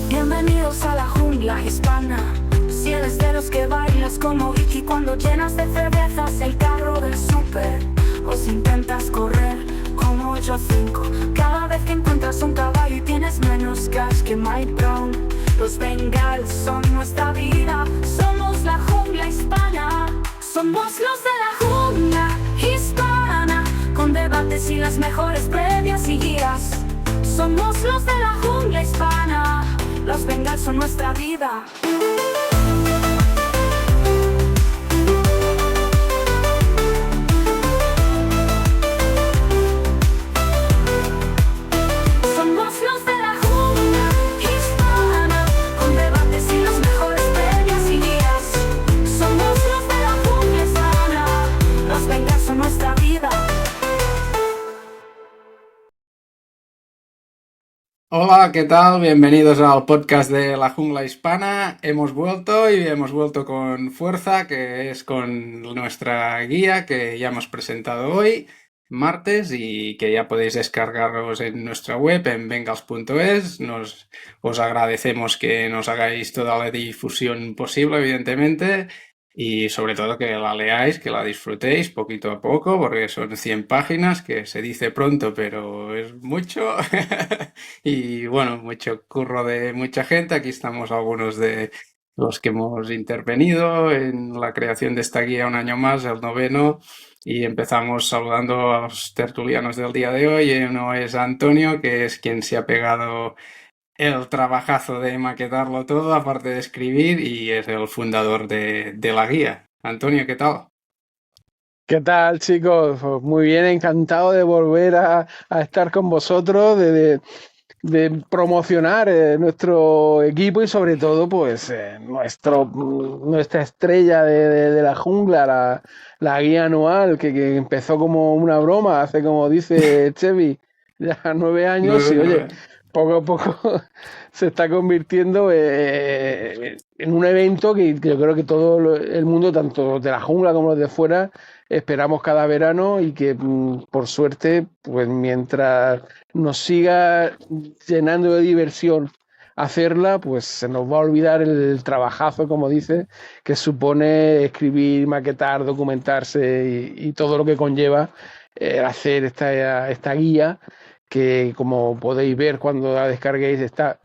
Bienvenidos a la jungla hispana. Si eres de los que bailas como Vicky cuando llenas de cervezas el carro del súper, o si intentas correr como yo 5 cada vez que encuentras un caballo y tienes menos cash que Mike Brown. Los Bengals son nuestra vida, somos la jungla hispana. Somos los de la jungla hispana, con debates y las mejores previas y guías. Somos los de la jungla hispana, los Bengals son nuestra vida. Somos los de la jungla hispana, con debates y las mejores previas y guías. Somos los de la jungla hispana, los Bengals son nuestra vida. Hola, ¿qué tal? Bienvenidos al podcast de la Jungla Hispana. Hemos vuelto y hemos vuelto con fuerza, que es con nuestra guía que ya hemos presentado hoy, martes, y que ya podéis descargaros en nuestra web en bengals.es. Os agradecemos que nos hagáis toda la difusión posible, evidentemente, y sobre todo que la leáis, que la disfrutéis poquito a poco, porque son 100 páginas, que se dice pronto, pero es mucho. Y bueno, mucho curro de mucha gente. Aquí estamos algunos de los que hemos intervenido en la creación de esta guía un año más, el noveno, y empezamos saludando a los tertulianos del día de hoy. Uno es Antonio, que es quien se ha pegado el trabajazo de maquetarlo todo, aparte de escribir, y es el fundador de la guía. Antonio, ¿qué tal? ¿Qué tal, chicos? Pues muy bien, encantado de volver a estar con vosotros, de promocionar nuestro equipo y sobre todo, pues, nuestra estrella de la jungla, la guía anual, que empezó como una broma, hace como dice Chevy, ya 9 años y oye, poco a poco se está convirtiendo en un evento que yo creo que todo el mundo, tanto de la jungla como los de fuera, esperamos cada verano y que por suerte, pues mientras nos siga llenando de diversión hacerla, pues se nos va a olvidar el trabajazo, como dice, que supone escribir, maquetar, documentarse y todo lo que conlleva hacer esta guía, que como podéis ver cuando la descarguéis está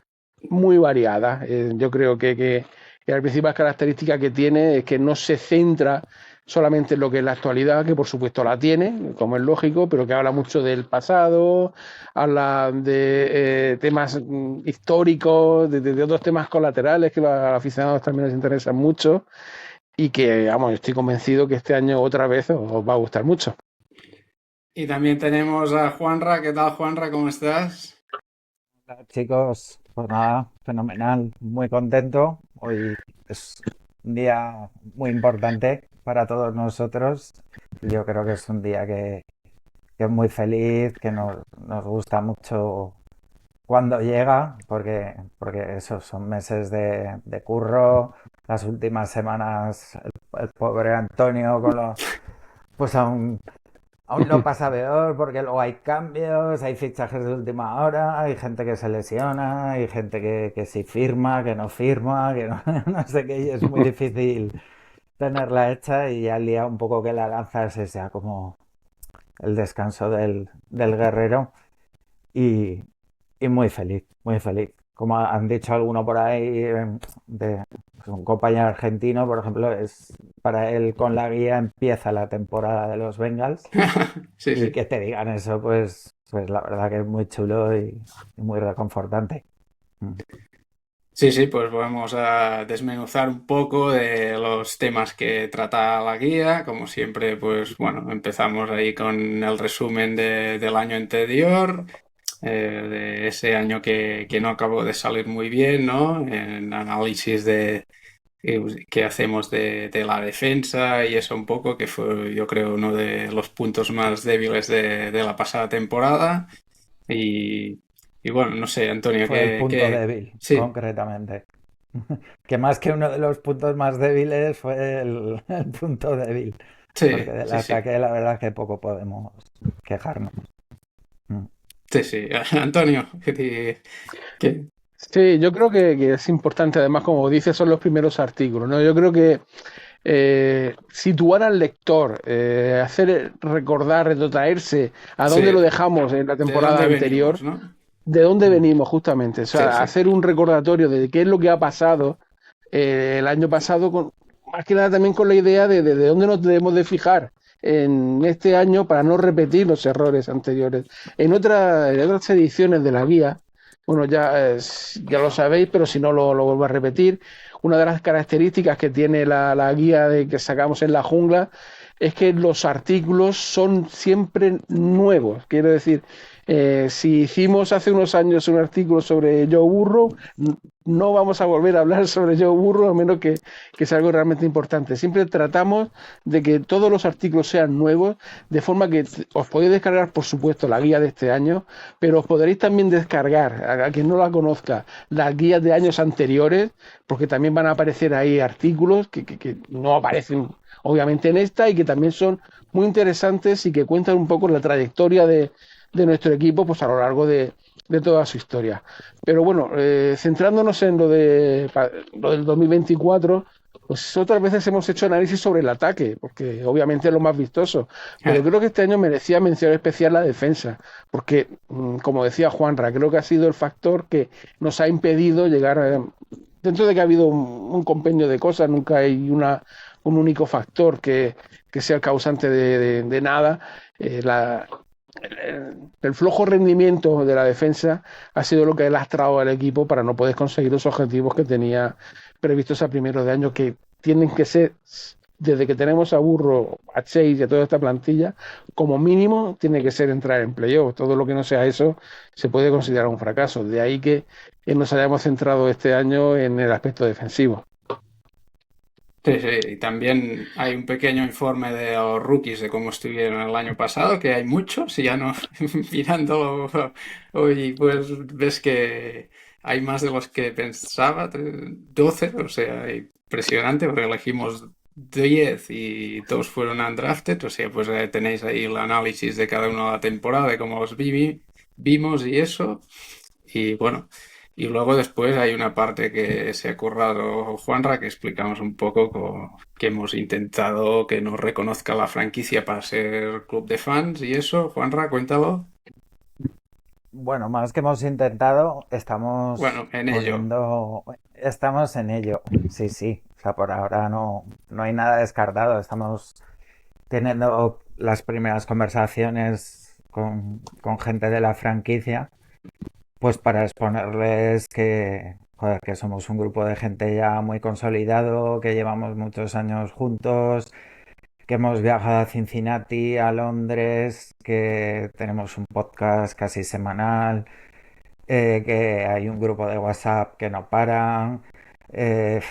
muy variada. Yo creo que la principal característica que tiene es que no se centra solamente en lo que es la actualidad, que por supuesto la tiene, como es lógico, pero que habla mucho del pasado, habla de temas históricos, de otros temas colaterales que a los aficionados también les interesan mucho y que, vamos, estoy convencido que este año otra vez os va a gustar mucho. Y también tenemos a Juanra. ¿Qué tal, Juanra? ¿Cómo estás? Hola, chicos, pues nada, fenomenal, muy contento. Hoy es un día muy importante para todos nosotros. Yo creo que es un día que es muy feliz, que nos gusta mucho cuando llega, porque esos son meses de curro. Las últimas semanas, el pobre Antonio pues aún lo pasa peor porque luego hay cambios, hay fichajes de última hora, hay gente que se lesiona, hay gente que sí firma, que no firma, que no, no sé qué, y es muy difícil tenerla hecha y ya el día un poco que la lanzas es ya como el descanso del guerrero y, y muy feliz, muy feliz. Como han dicho alguno por ahí, pues un compañero argentino, por ejemplo, para él con la guía empieza la temporada de los Bengals Sí, y sí. que te digan eso, pues la verdad que es muy chulo y muy reconfortante. Mm. Sí, sí, pues vamos a desmenuzar un poco de los temas que trata la guía. Como siempre, pues bueno, empezamos ahí con el resumen del año anterior, de ese año que no acabó de salir muy bien, ¿no? En análisis que hacemos de la defensa y eso un poco, que fue yo creo uno de los puntos más débiles de la pasada temporada. Y, y bueno, no sé, Antonio, Fue el punto débil, sí. concretamente. Que más que uno de los puntos más débiles fue el punto débil, porque Sí, del sí, sí. ataque la verdad que poco podemos quejarnos. Mm. Sí, sí. Antonio, ¿qué? Sí, yo creo que es importante, además, como dices, son los primeros artículos, ¿no? Yo creo que situar al lector, hacer recordar, retrotraerse a Sí, dónde lo dejamos en la ¿de temporada dónde anterior, venimos, no? de dónde Mm. venimos justamente, o Sí, sea, sí. hacer un recordatorio de qué es lo que ha pasado el año pasado, más que nada también con la idea de dónde nos debemos de fijar en este año para no repetir los errores anteriores. En otras ediciones de la guía, bueno, ya lo sabéis, pero si no lo vuelvo a repetir, una de las características que tiene la guía que sacamos en la jungla es que los artículos son siempre nuevos. Quiero decir, si hicimos hace unos años un artículo sobre Joe Burrow, no vamos a volver a hablar sobre Joe Burrow a menos que sea algo realmente importante. Siempre tratamos de que todos los artículos sean nuevos, de forma que os podéis descargar, por supuesto, la guía de este año, pero os podréis también descargar, a quien no la conozca, las guías de años anteriores, porque también van a aparecer ahí artículos que no aparecen obviamente en esta y que también son muy interesantes y que cuentan un poco la trayectoria de nuestro equipo pues a lo largo de toda su historia. Pero bueno, centrándonos en lo del 2024, pues otras veces hemos hecho análisis sobre el ataque, porque obviamente es lo más vistoso, pero creo que este año merecía mención especial la defensa, porque como decía Juanra, creo que ha sido el factor que nos ha impedido llegar dentro de que ha habido un compendio de cosas, nunca hay un único factor que sea el causante de nada. El flojo rendimiento de la defensa ha sido lo que ha lastrado al equipo para no poder conseguir los objetivos que tenía previstos a primeros de año, que tienen que ser, desde que tenemos a Burro, a Chase y a toda esta plantilla, como mínimo tiene que ser entrar en playoff. Todo lo que no sea eso se puede considerar un fracaso. De ahí que nos hayamos centrado este año en el aspecto defensivo. Sí, sí, y también hay un pequeño informe de los rookies de cómo estuvieron el año pasado, que hay muchos, y ya no, mirándolo hoy, pues ves que hay más de los que pensaba, 12, o sea, impresionante, porque elegimos 10 y todos fueron undrafted, o sea, pues tenéis ahí el análisis de cada uno de la temporada, de cómo los vimos y eso, y bueno. Y luego después hay una parte que se ha currado Juanra, que explicamos un poco que hemos intentado que nos reconozca la franquicia para ser club de fans y eso. Juanra, cuéntalo. Bueno, más que hemos intentado, estamos Bueno, en ello. estamos en ello. Sí, sí. O sea, por ahora no hay nada descartado. Estamos teniendo las primeras conversaciones con gente de la franquicia, pues para exponerles que, joder, que somos un grupo de gente ya muy consolidado, que llevamos muchos años juntos, que hemos viajado a Cincinnati, a Londres, que tenemos un podcast casi semanal, que hay un grupo de WhatsApp que no paran, eh,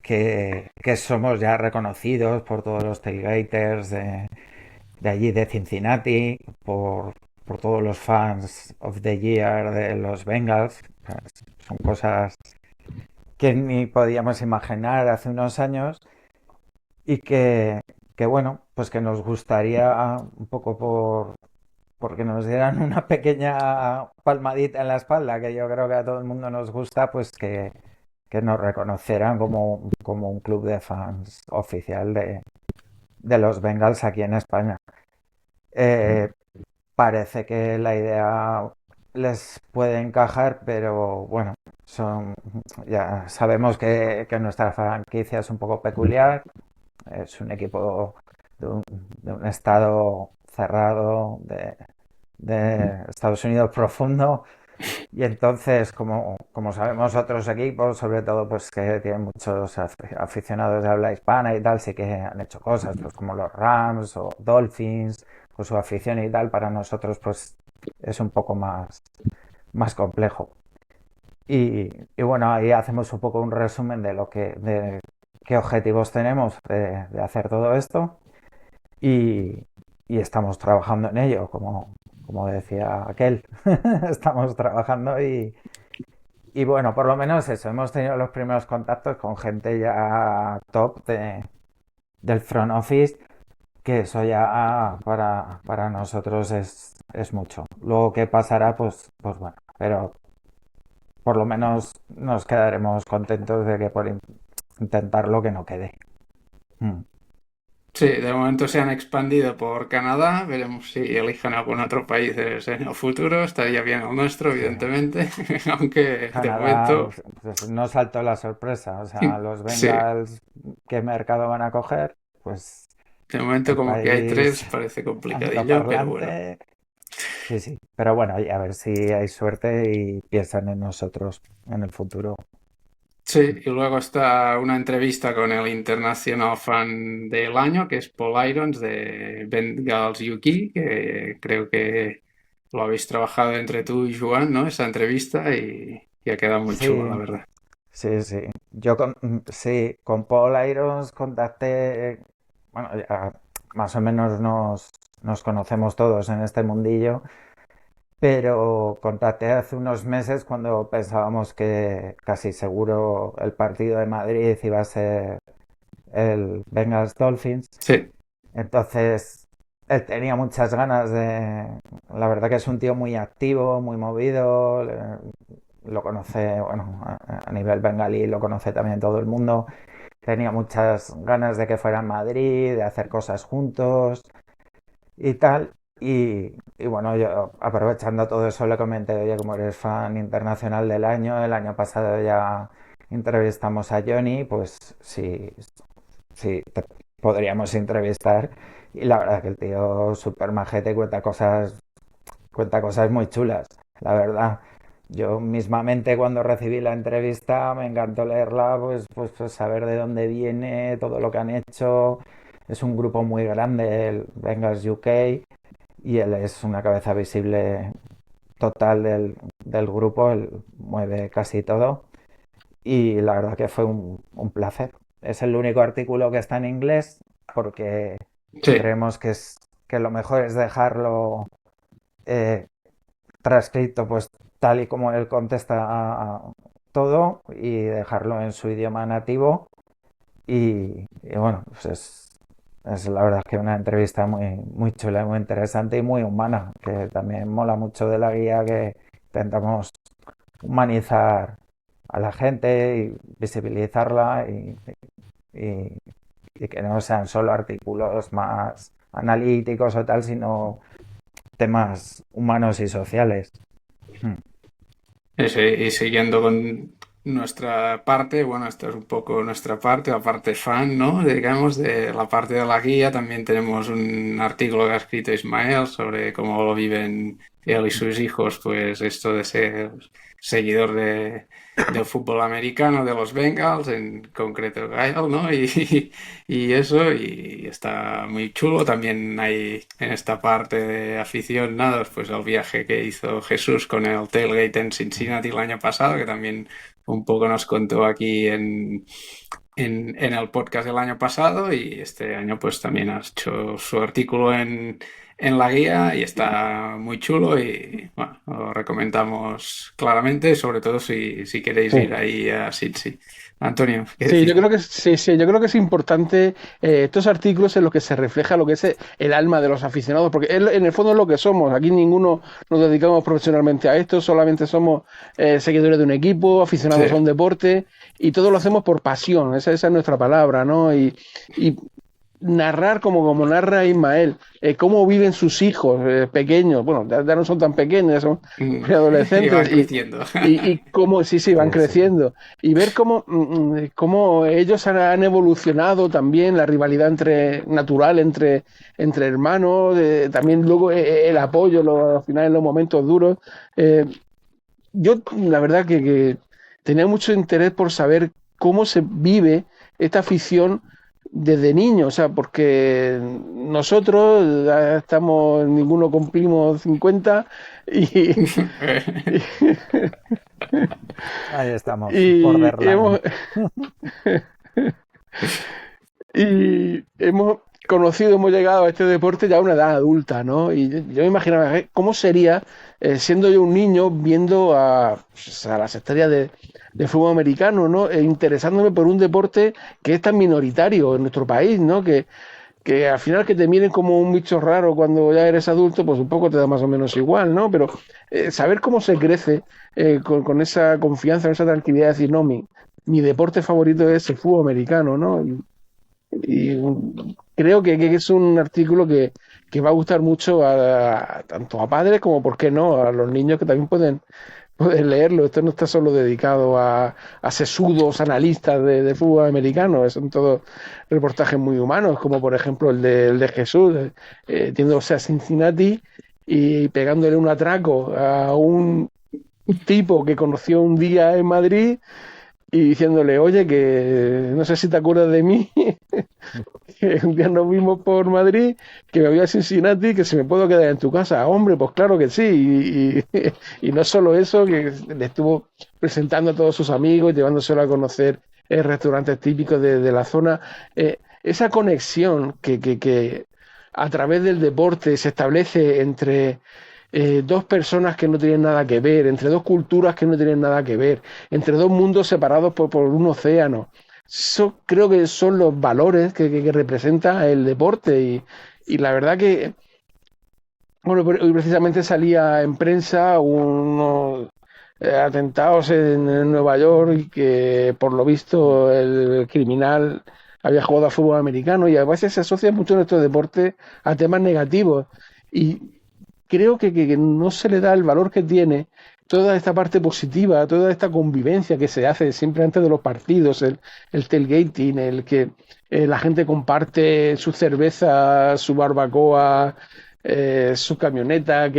que somos ya reconocidos por todos los tailgaters de allí de Cincinnati, por todos los fans of the year de los Bengals. O sea, son cosas que ni podíamos imaginar hace unos años y que bueno, pues que nos gustaría un poco porque nos dieran una pequeña palmadita en la espalda, que yo creo que a todo el mundo nos gusta, pues que nos reconocieran como un club de fans oficial de los Bengals aquí en España. Eh, Parece que la idea les puede encajar, pero bueno, ya sabemos que nuestra franquicia es un poco peculiar, es un equipo de un estado cerrado de Estados Unidos profundo y entonces como sabemos otros equipos, sobre todo pues que tienen muchos aficionados de habla hispana y tal, sí que han hecho cosas pues como los Rams o Dolphins con su afición y tal, para nosotros pues es un poco más complejo. Y bueno, ahí hacemos un poco un resumen de qué objetivos tenemos de hacer todo esto y, y estamos trabajando en ello, como decía aquel. Estamos trabajando y bueno, por lo menos eso, hemos tenido los primeros contactos con gente ya top del front office, que eso ya para nosotros es mucho. Luego qué pasará, pues bueno, pero por lo menos nos quedaremos contentos de que por intentarlo que no quede. Mm. Sí, de momento se han expandido por Canadá, veremos si eligen algún otro país en el futuro, estaría bien el nuestro, Sí. evidentemente, aunque de Canadá, momento, pues no saltó la sorpresa. O sea, los sí, Bengals, ¿qué mercado van a coger? Pues de momento el como que hay tres, país parece complicadillo, pero bueno. angloparlante. Sí, sí. Pero bueno, y a ver si hay suerte y piensan en nosotros en el futuro. Sí, y luego está una entrevista con el International Fan del año, que es Paul Irons de Bengals UK, que creo que lo habéis trabajado entre tú y Joan, ¿no? Esa entrevista y ha quedado muy chulo, la Sí, verdad. sí, sí. Sí, con Paul Irons contacté, bueno, ya más o menos nos conocemos todos en este mundillo, pero contacté hace unos meses cuando pensábamos que casi seguro el partido de Madrid iba a ser el Bengals Dolphins. Sí, Entonces, él tenía muchas ganas de... La verdad que es un tío muy activo, muy movido, lo conoce, bueno, a nivel bengalí lo conoce también todo el mundo. Tenía muchas ganas de que fuera en Madrid, de hacer cosas juntos y tal. Y bueno, yo aprovechando todo eso le comenté, oye, como eres fan internacional del año, el año pasado ya entrevistamos a Johnny, pues sí, te podríamos entrevistar. Y la verdad que el tío súper majete cuenta cosas muy chulas, la verdad. Yo mismamente cuando recibí la entrevista me encantó leerla, pues saber de dónde viene, todo lo que han hecho. Es un grupo muy grande, el Bengals UK, y él es una cabeza visible total del grupo, él mueve casi todo. Y la verdad que fue un placer. Es el único artículo que está en inglés porque sí, creemos que lo mejor es dejarlo eh, transcrito pues tal y como él contesta a todo y dejarlo en su idioma nativo y bueno, pues es la verdad que una entrevista muy chula, muy interesante y muy humana, que también mola mucho de la guía que intentamos humanizar a la gente y visibilizarla y- y que no sean solo artículos más analíticos o tal, sino temas humanos y sociales. Hmm. sí, y siguiendo con nuestra parte, bueno, esta es un poco nuestra parte, la parte fan, ¿no? Digamos, de la parte de la guía, también tenemos un artículo que ha escrito Ismael sobre cómo lo viven él y sus hijos, pues esto de ser seguidor del fútbol americano, de los Bengals, en concreto Gael, ¿no? Y eso, y está muy chulo. También hay en esta parte de aficionados, pues el viaje que hizo Jesús con el tailgate en Cincinnati el año pasado, que también un poco nos contó aquí en el podcast del año pasado, y este año pues también ha hecho su artículo en la guía y está muy chulo y bueno, lo recomendamos claramente, sobre todo si queréis ir Sí. ahí a Cincy. Antonio, ¿qué Sí, yo decías? creo que sí, sí, yo creo que es importante estos artículos en los que se refleja lo que es el alma de los aficionados, porque en el fondo es lo que somos. Aquí ninguno nos dedicamos profesionalmente a esto, solamente somos seguidores de un equipo, Sí, aficionados a un deporte y todo lo hacemos por pasión. Esa es nuestra palabra, ¿no? Y narrar como narra Ismael, cómo viven sus hijos pequeños, bueno, ya no son tan pequeños, ya son y van preadolescentes, creciendo. y cómo, sí, sí, van Sí, sí. creciendo, y ver cómo ellos han evolucionado también, la rivalidad natural entre hermanos, también luego el apoyo al final en los momentos duros. Eh, yo, la verdad que tenía mucho interés por saber cómo se vive esta afición desde niño, o sea, porque nosotros ya estamos, ninguno cumplimos 50 y, Ahí estamos, y borderline. hemos conocido, hemos llegado a este deporte ya a una edad adulta, ¿no? Y yo me imaginaba cómo sería siendo yo un niño viendo pues, a las estrellas de fútbol americano, ¿no? E interesándome por un deporte que es tan minoritario en nuestro país, ¿no? que al final que te miren como un bicho raro cuando ya eres adulto, pues un poco te da más o menos igual, ¿no? Pero saber cómo se crece con esa confianza, con esa tranquilidad de decir, no, mi deporte favorito es el fútbol americano, ¿no? Y creo que es un artículo que va a gustar mucho tanto a padres como, ¿por qué no?, a los niños que también pueden leerlo. Esto no está solo dedicado a sesudos analistas de fútbol americano, son todos reportajes muy humanos, como por ejemplo el de Jesús, yéndose a Cincinnati y pegándole un atraco a un tipo que conoció un día en Madrid y diciéndole, oye, que no sé si te acuerdas de mí, que un día nos vimos por Madrid, que me voy a Cincinnati, que si me puedo quedar en tu casa. Hombre, pues claro que sí. Y no solo eso, que le estuvo presentando a todos sus amigos, llevándoselo a conocer restaurantes típicos de la zona. Esa conexión que a través del deporte se establece entre dos personas que no tienen nada que ver, entre dos culturas que no tienen nada que ver, entre dos mundos separados por un océano. Eso creo que son los valores que representa el deporte y la verdad que, bueno, hoy precisamente salía en prensa unos atentados en Nueva York y que por lo visto el criminal había jugado a fútbol americano y a veces se asocia mucho nuestro deporte a temas negativos y creo que no se le da el valor que tiene toda esta parte positiva, toda esta convivencia que se hace siempre antes de los partidos, el tailgating, el que la gente comparte su cerveza, su barbacoa, su camioneta,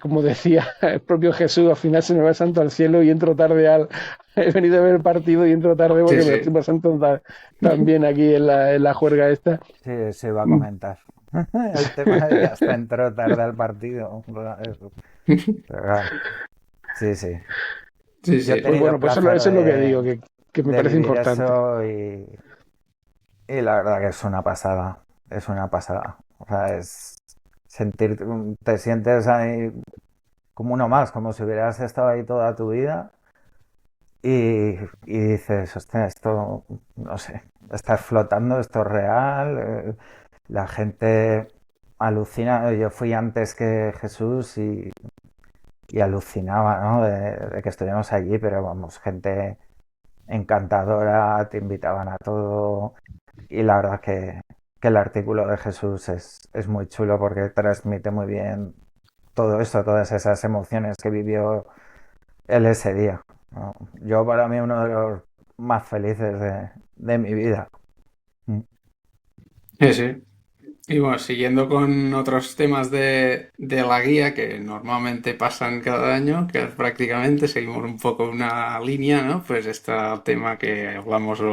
como decía el propio Jesús, al final se me va el santo al cielo y entro tarde he venido a ver el partido y entro tarde Sí, porque me lo estoy sí. pasando también aquí en la juerga esta. Sí, se va a comentar. El tema de que hasta entró tarde al partido. Pero claro, sí, sí. Sí, Yo he sí. Pues tenido el bueno, pues placer eso es lo que digo, que me de parece vivir importante. eso y la verdad que es una pasada. Es una pasada. O sea, te sientes ahí como uno más, como si hubieras estado ahí toda tu vida y dices, hostia, esto, no sé, estás flotando, esto es real, la gente alucina, yo fui antes que Jesús y alucinaba, ¿no? De que estuvimos allí, pero vamos, gente encantadora, te invitaban a todo y la verdad que el artículo de Jesús es muy chulo porque transmite muy bien todo eso, todas esas emociones que vivió él ese día, ¿no? Yo para mí uno de los más felices de mi vida. Mm. Sí, sí. Y bueno, siguiendo con otros temas de la guía que normalmente pasan cada año, que prácticamente seguimos un poco una línea, ¿no? Pues está el tema que hablamos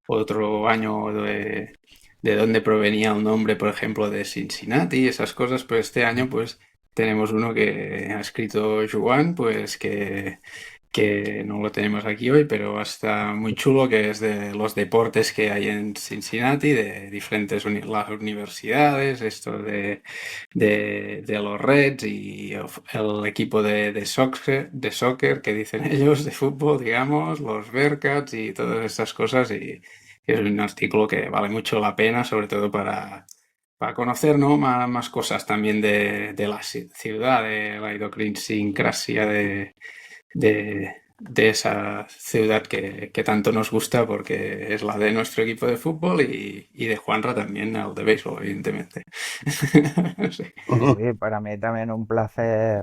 otro año de dónde provenía un nombre, por ejemplo, de Cincinnati, esas cosas, pues este año pues tenemos uno que ha escrito Joan, pues que no lo tenemos aquí hoy, pero está muy chulo, que es de los deportes que hay en Cincinnati, de diferentes las universidades, esto de los Reds y el equipo de soccer que dicen ellos, de fútbol, digamos, los Bearcats y todas estas cosas. Y es un artículo que vale mucho la pena, sobre todo para conocer, ¿no? Más cosas también de la ciudad, de la idiosincrasia de esa ciudad que tanto nos gusta porque es la de nuestro equipo de fútbol y de Juanra también, el de béisbol, evidentemente. Sí. Sí, sí, para mí también un placer.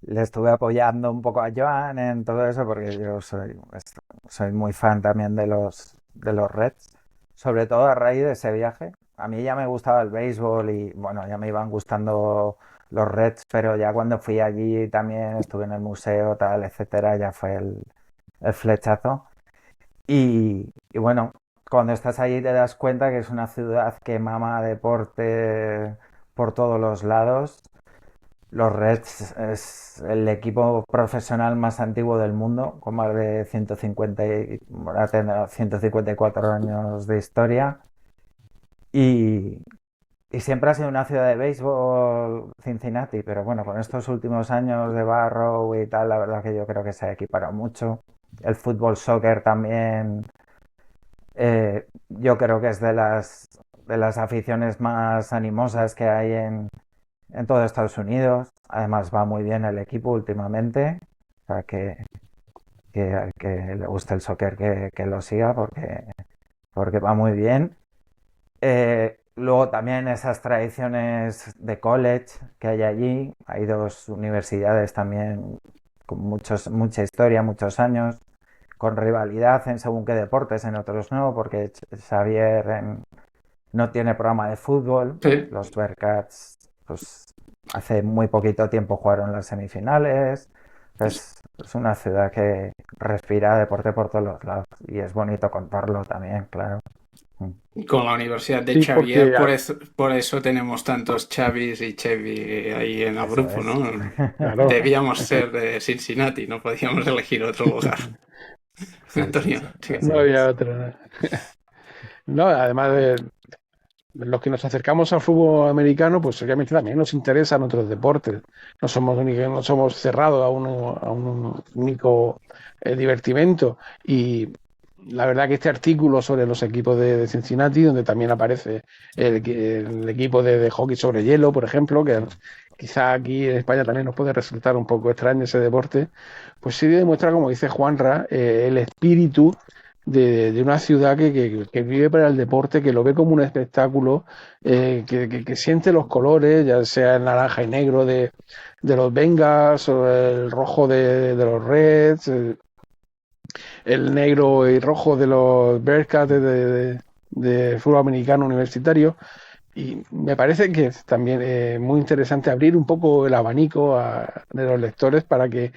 Le estuve apoyando un poco a Joan en todo eso porque yo soy muy fan también de los Reds, sobre todo a raíz de ese viaje. A mí ya me gustaba el béisbol y bueno, ya me iban gustando los Reds, pero ya cuando fui allí también estuve en el museo, tal, etcétera, ya fue el flechazo. Y bueno, cuando estás allí te das cuenta que es una ciudad que mama deporte por todos los lados. Los Reds es el equipo profesional más antiguo del mundo, con más de 150 bueno, ha tenido 154 años de historia. Y, y siempre ha sido una ciudad de béisbol, Cincinnati, pero bueno, con estos últimos años de Barrow y tal, la verdad que yo creo que se ha equiparado mucho. El fútbol soccer también, yo creo que es de las aficiones más animosas que hay en todo Estados Unidos. Además va muy bien el equipo últimamente. O sea, que le guste el soccer que lo siga porque va muy bien. Luego también esas tradiciones de college que hay allí. Hay dos universidades también con mucha historia, muchos años, con rivalidad en según qué deportes, en otros no, porque Xavier no tiene programa de fútbol. Sí. Los Bearcats, pues hace muy poquito tiempo jugaron las semifinales. Es una ciudad que respira deporte por todos los lados y es bonito contarlo también, claro. Con la Universidad de Sí, Xavier, porque por eso tenemos tantos Xavis y Chevy ahí en el Eso grupo, es. ¿no? claro, Debíamos ser de Cincinnati, no podíamos elegir otro lugar. Sí, Antonio, sí. no había otra. No, además de los que nos acercamos al fútbol americano, pues obviamente también nos interesan otros deportes. No somos cerrados a un único divertimento. Y la verdad que este artículo sobre los equipos de Cincinnati, donde también aparece el equipo de hockey sobre hielo, por ejemplo, que quizá aquí en España también nos puede resultar un poco extraño ese deporte, pues sí demuestra, como dice Juanra, el espíritu de una ciudad que vive para el deporte, que lo ve como un espectáculo, que siente los colores, ya sea el naranja y negro de los Bengals o el rojo de los Reds, el negro y rojo de los Bearcats de fútbol americano universitario. Y me parece que es también muy interesante abrir un poco el abanico de los lectores para que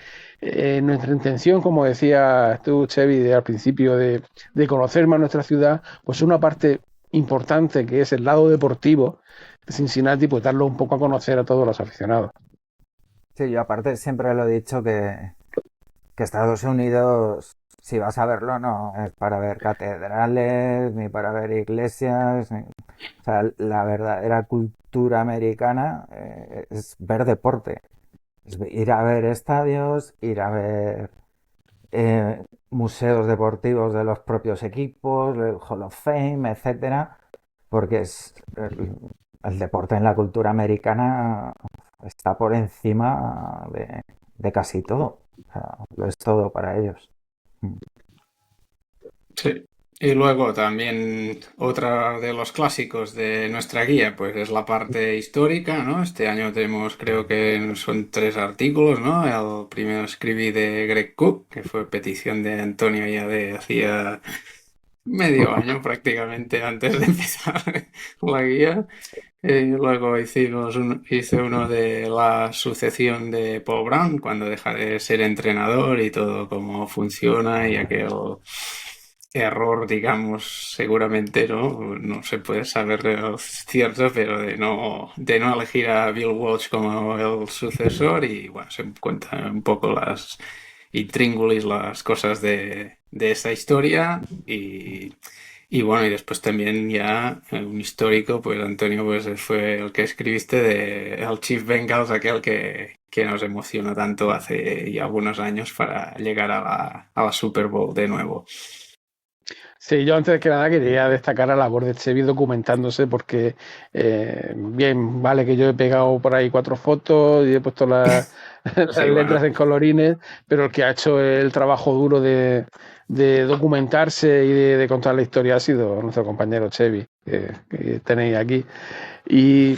nuestra intención, como decías tú, Chevy, al principio, de conocer más nuestra ciudad, pues una parte importante que es el lado deportivo de Cincinnati, pues darlo un poco a conocer a todos los aficionados. Sí, yo aparte siempre lo he dicho que Estados Unidos, si vas a verlo, no es para ver catedrales, ni para ver iglesias. O sea, la verdadera cultura americana es ver deporte. Es ir a ver estadios, ir a ver museos deportivos de los propios equipos, el Hall of Fame, etcétera, porque el deporte en la cultura americana está por encima de casi todo. O sea, lo es todo para ellos. Sí. Y luego también otra de los clásicos de nuestra guía, pues es la parte histórica, ¿no? Este año tenemos, creo que son 3 artículos, ¿no? El primero escribí de Greg Cook, que fue petición de Antonio ya de hacía medio año prácticamente antes de empezar la guía. Luego hice uno de la sucesión de Paul Brown, cuando deja de ser entrenador y todo cómo funciona y aquel error, digamos, seguramente no se puede saber de lo cierto, pero de no elegir a Bill Walsh como el sucesor y bueno, se cuentan un poco las intríngulis, las cosas de esa historia y bueno, y después también ya un histórico, pues Antonio, pues fue el que escribiste de el Chief Bengals, aquel que nos emocionó tanto hace ya algunos años para llegar a la Super Bowl de nuevo. Sí, yo antes que nada quería destacar la labor de Chevy documentándose porque, bien, vale que yo he pegado por ahí 4 fotos y he puesto las Sí, letras bueno, en colorines, pero el que ha hecho el trabajo duro de documentarse y de contar la historia ha sido nuestro compañero Chevy, que tenéis aquí. Y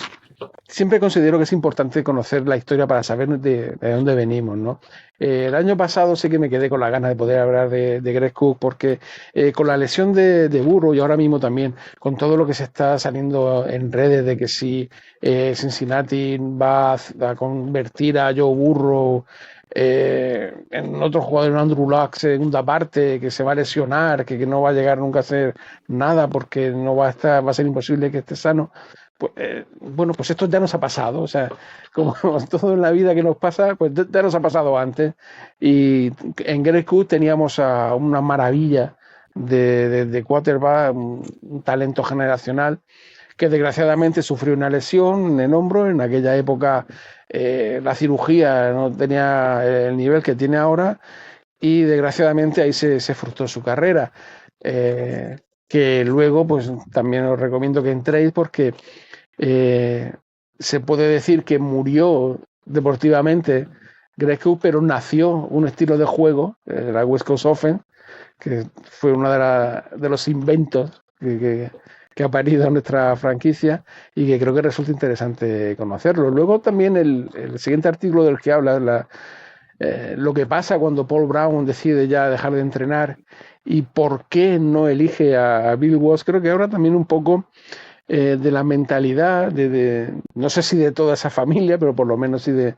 siempre considero que es importante conocer la historia para saber de dónde venimos, ¿no? El año pasado sí que me quedé con la ganas de poder hablar de Greg Cook porque con la lesión de Burrow y ahora mismo también con todo lo que se está saliendo en redes de que si Cincinnati va a convertir a Joe Burrow en otro jugador, en Andrew Luck, segunda parte, que se va a lesionar, que no va a llegar nunca a hacer nada porque no va a estar, va a ser imposible que esté sano. Pues, bueno, pues esto ya nos ha pasado, o sea, como todo en la vida que nos pasa, pues ya nos ha pasado antes. Y en Greg Cook teníamos a una maravilla de quarterback, un talento generacional, que desgraciadamente sufrió una lesión en el hombro. En aquella época la cirugía no tenía el nivel que tiene ahora y desgraciadamente ahí se frustró su carrera. que luego pues también os recomiendo que entréis porque se puede decir que murió deportivamente Greg Hook, pero nació un estilo de juego, la West Coast Offense, que fue uno de los inventos que ha parido en nuestra franquicia y que creo que resulta interesante conocerlo. Luego también el siguiente artículo del que habla, lo que pasa cuando Paul Brown decide ya dejar de entrenar y por qué no elige a Bill Walsh, creo que ahora también un poco de la mentalidad, no sé si de toda esa familia, pero por lo menos sí de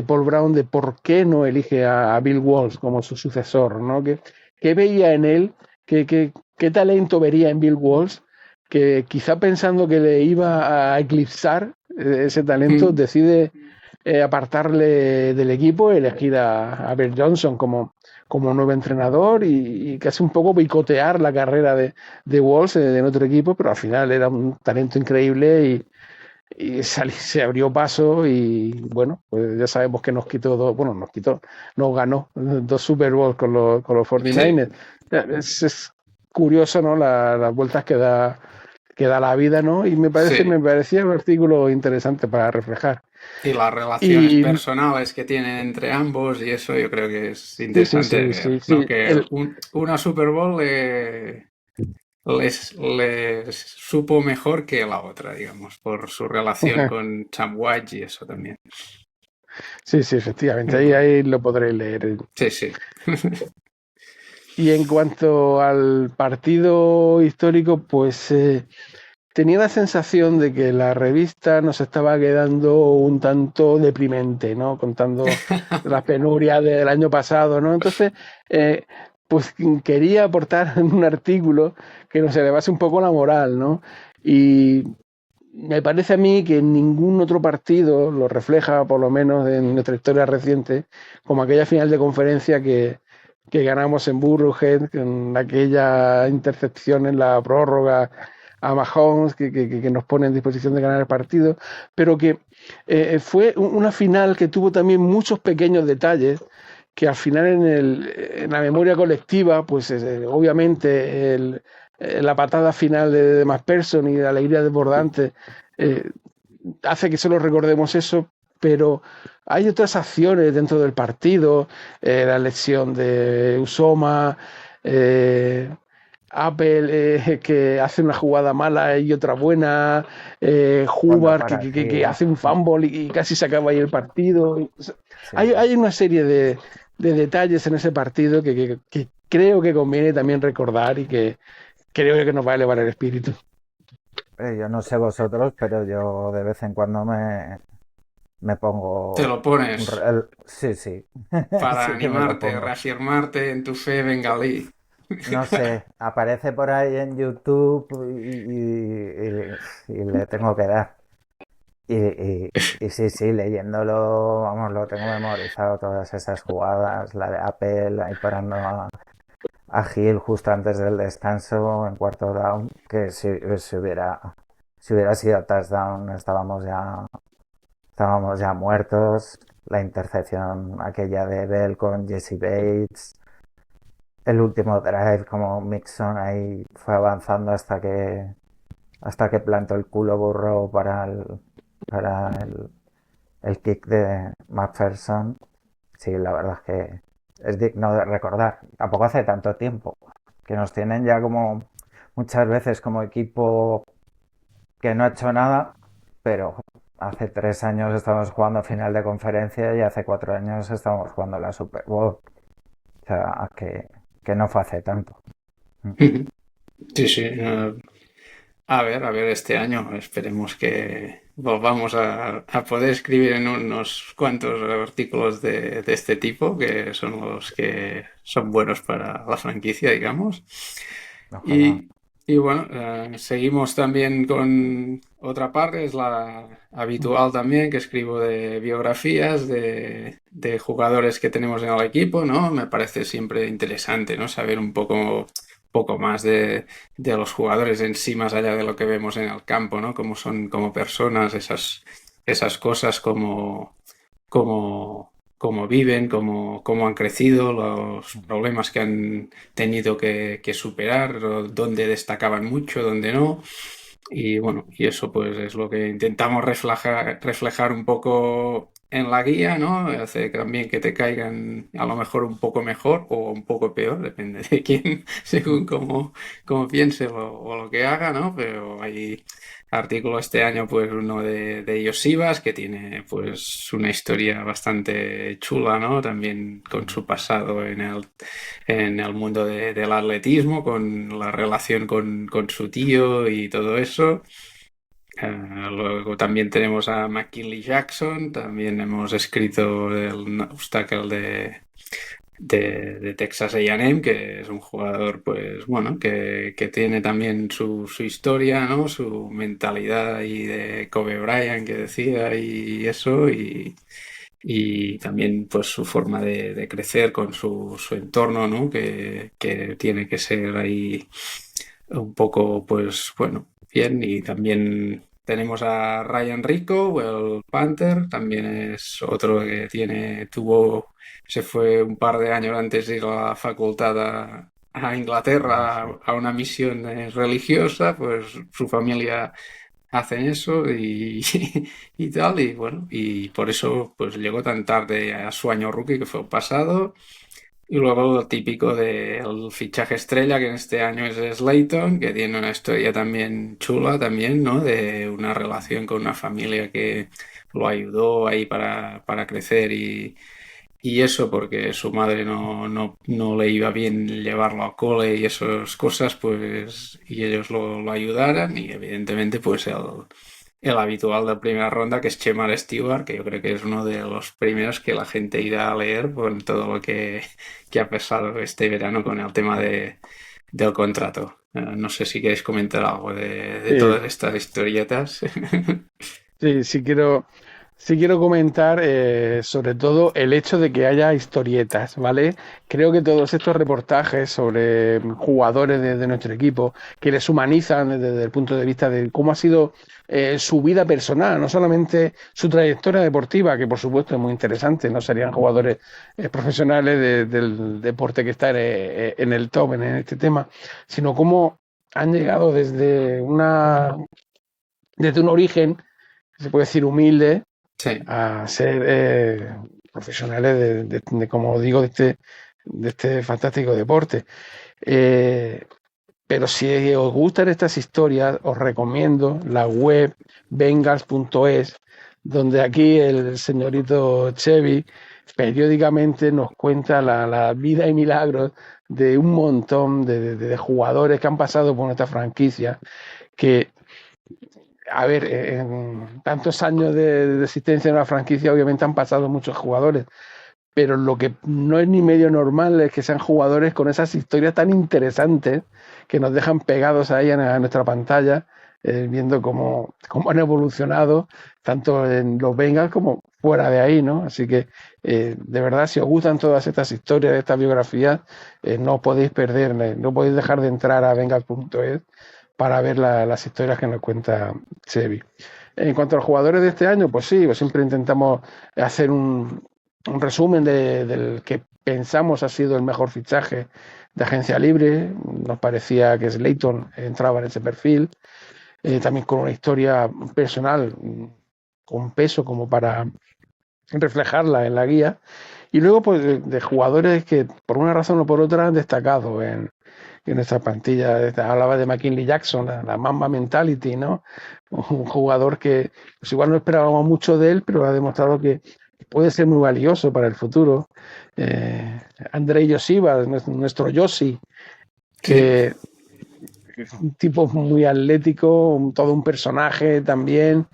Paul Brown, de por qué no elige a Bill Walsh como su sucesor, ¿no? ¿Qué veía en él? ¿Qué talento vería en Bill Walsh? Que quizá pensando que le iba a eclipsar ese talento, decide apartarle del equipo, elegir a Bill Johnson como nuevo entrenador y casi un poco boicotear la carrera de Walsh en otro equipo, pero al final era un talento increíble y se abrió paso y bueno, pues ya sabemos que nos quitó nos ganó 2 Super Bowls con los 49ers. Sí. Es curioso, ¿no? Las vueltas que da la vida, ¿no? Y me parecía un artículo interesante para reflejar. Y las relaciones personales que tienen entre ambos y eso yo creo que es interesante ver, ¿no? Que una Super Bowl les supo mejor que la otra, digamos, por su relación con Sam White y eso también. Sí, efectivamente, ahí lo podréis leer. Sí. Y en cuanto al partido histórico, pues tenía la sensación de que la revista nos estaba quedando un tanto deprimente, ¿no? Contando las penurias del año pasado, ¿no? Entonces, pues quería aportar un artículo que nos elevase un poco la moral, ¿no? Y me parece a mí que ningún otro partido lo refleja, por lo menos en nuestra historia reciente, como aquella final de conferencia que ganamos en Burrowhead, con aquella intercepción en la prórroga a Mahomes, que nos pone en disposición de ganar el partido, pero que fue una final que tuvo también muchos pequeños detalles, que al final en la memoria colectiva, pues obviamente la patada final de McPherson y la alegría desbordante hace que solo recordemos eso, pero hay otras acciones dentro del partido, la elección de Usoma, Apple que hace una jugada mala y otra buena, Hubbard que hace un fumble y casi se acaba ahí el partido. Sí. Hay una serie de detalles en ese partido que creo que conviene también recordar y que creo que nos va a elevar el espíritu. Yo no sé vosotros, pero yo de vez en cuando me pongo... ¿Te lo pones? Sí. Para sí animarte, reafirmarte en tu fe bengalí. No sé, aparece por ahí en YouTube y le tengo que dar. Y sí, leyéndolo, vamos, lo tengo memorizado, todas esas jugadas, la de Apple, ahí parando a Hill justo antes del descanso, en cuarto down, que si hubiera sido touchdown estábamos ya muertos. La intercepción aquella de Bell con Jesse Bates. El último drive, como Mixon ahí fue avanzando hasta que plantó el culo Burrow para el kick de McPherson. Sí, la verdad es que es digno de recordar. Tampoco hace tanto tiempo, que nos tienen ya como muchas veces como equipo que no ha hecho nada, pero hace 3 años estamos jugando final de conferencia y hace 4 años estamos jugando la Super Bowl. O sea, que no fue hace tanto. Sí. A ver, este año esperemos que volvamos a poder escribir en unos cuantos artículos de este tipo, que son los que son buenos para la franquicia, digamos. Y bueno, seguimos también con otra parte, es la habitual también, que escribo de biografías de jugadores que tenemos en el equipo, ¿no? Me parece siempre interesante, ¿no? Saber un poco más de los jugadores en sí, más allá de lo que vemos en el campo, ¿no? Cómo son como personas, esas cosas como cómo viven, cómo han crecido, los problemas que han tenido que superar, o dónde destacaban mucho, dónde no. Y bueno, y eso pues es lo que intentamos reflejar un poco en la guía, ¿no? Hace que también que te caigan a lo mejor un poco mejor o un poco peor, depende de quién, según cómo piense o lo que haga, ¿no? Pero hay artículo este año, pues uno de Iosivas, que tiene pues una historia bastante chula, ¿no? También con su pasado en el mundo del atletismo, con la relación con su tío y todo eso. Luego también tenemos a McKinley Jackson, también hemos escrito el obstacle de Texas A&M, que es un jugador, pues bueno, que tiene también su historia, ¿no? Su mentalidad y de Kobe Bryant que decía y eso, y también pues su forma de crecer con su entorno, ¿no? Que tiene que ser ahí un poco, pues bueno, bien. Y también tenemos a Ryan Rico, el Panther, también es otro que se fue un par de años antes de ir a la facultad a Inglaterra a una misión religiosa, pues su familia hacen eso y tal, y bueno, y por eso pues llegó tan tarde a su año rookie, que fue el pasado. Y luego lo típico del fichaje estrella, que en este año es Slayton, que tiene una historia también chula, también, ¿no? De una relación con una familia que lo ayudó ahí para crecer y eso, porque su madre no le iba bien llevarlo a cole y esas cosas, pues, y ellos lo ayudaran, y evidentemente, pues el habitual de primera ronda, que es Shemar Stewart, que yo creo que es uno de los primeros que la gente irá a leer por todo lo que ha pasado este verano con el tema del contrato. No sé si queréis comentar algo de Sí, todas estas historietas. sí, sí quiero comentar sobre todo el hecho de que haya historietas, ¿vale? Creo que todos estos reportajes sobre jugadores de nuestro equipo que les humanizan desde el punto de vista de cómo ha sido su vida personal, no solamente su trayectoria deportiva, que por supuesto es muy interesante, no serían jugadores profesionales del deporte que está en el top en este tema, sino cómo han llegado desde un origen, se puede decir humilde, Sí, a ser profesionales como digo, de este fantástico deporte. Eh, pero si os gustan estas historias, os recomiendo la web bengals.es, donde aquí el señorito Chevy periódicamente nos cuenta la vida y milagros de un montón de jugadores que han pasado por nuestra franquicia, que a ver, en tantos años de existencia de una franquicia, obviamente han pasado muchos jugadores, pero lo que no es ni medio normal es que sean jugadores con esas historias tan interesantes que nos dejan pegados ahí a nuestra pantalla, viendo cómo han evolucionado tanto en los Bengals como fuera de ahí, ¿no? Así que, de verdad, si os gustan todas estas historias, estas biografías, no podéis perder, no podéis dejar de entrar a Bengals.es para ver las historias que nos cuenta Chevy. En cuanto a los jugadores de este año, pues sí, pues siempre intentamos hacer un resumen del que pensamos ha sido el mejor fichaje de agencia libre. Nos parecía que Slayton entraba en ese perfil, también con una historia personal con peso como para reflejarla en la guía. Y luego, pues, de jugadores que por una razón o por otra han destacado en esta plantilla. Hablaba de McKinley Jackson, la Mamba Mentality, ¿no? Un jugador que pues igual no esperábamos mucho de él, pero ha demostrado que puede ser muy valioso para el futuro. Andrei Josiva, nuestro Yossi, sí. que es un tipo muy atlético, todo un personaje también,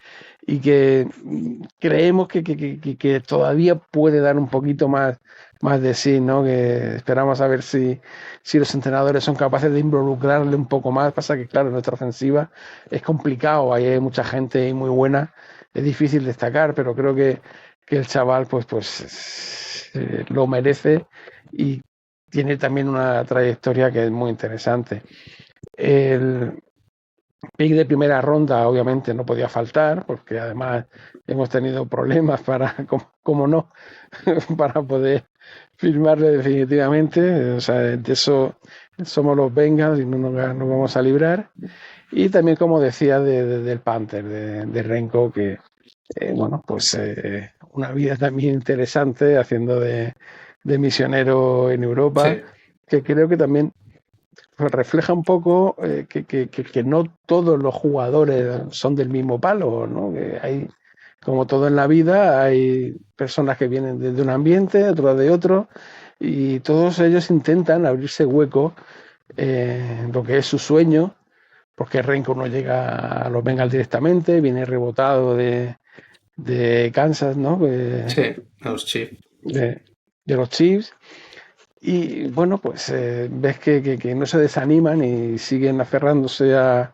y que creemos que todavía puede dar un poquito más de sí, ¿no? Que esperamos a ver si los entrenadores son capaces de involucrarle un poco más. Pasa que, claro, nuestra ofensiva es complicado, ahí hay mucha gente muy buena, es difícil destacar, pero creo que el chaval lo merece y tiene también una trayectoria que es muy interesante. El, Pick de primera ronda obviamente no podía faltar, porque además hemos tenido problemas para, como no, para poder firmarle definitivamente. O sea, de eso somos los Bengals y no nos vamos a librar. Y también, como decía, del Panther, de Renko, que, bueno, pues una vida también interesante haciendo de misionero en Europa, Sí, que creo que también pues, refleja un poco que no todos los jugadores son del mismo palo, ¿no? Que hay, como todo en la vida, hay personas que vienen de un ambiente, otros de otro, y todos ellos intentan abrirse hueco en lo que es su sueño, porque Renko no llega a los Bengals directamente, viene rebotado de Kansas, ¿no? sí, los Chiefs. De los Chiefs. Y bueno, pues ves que no se desaniman y siguen aferrándose a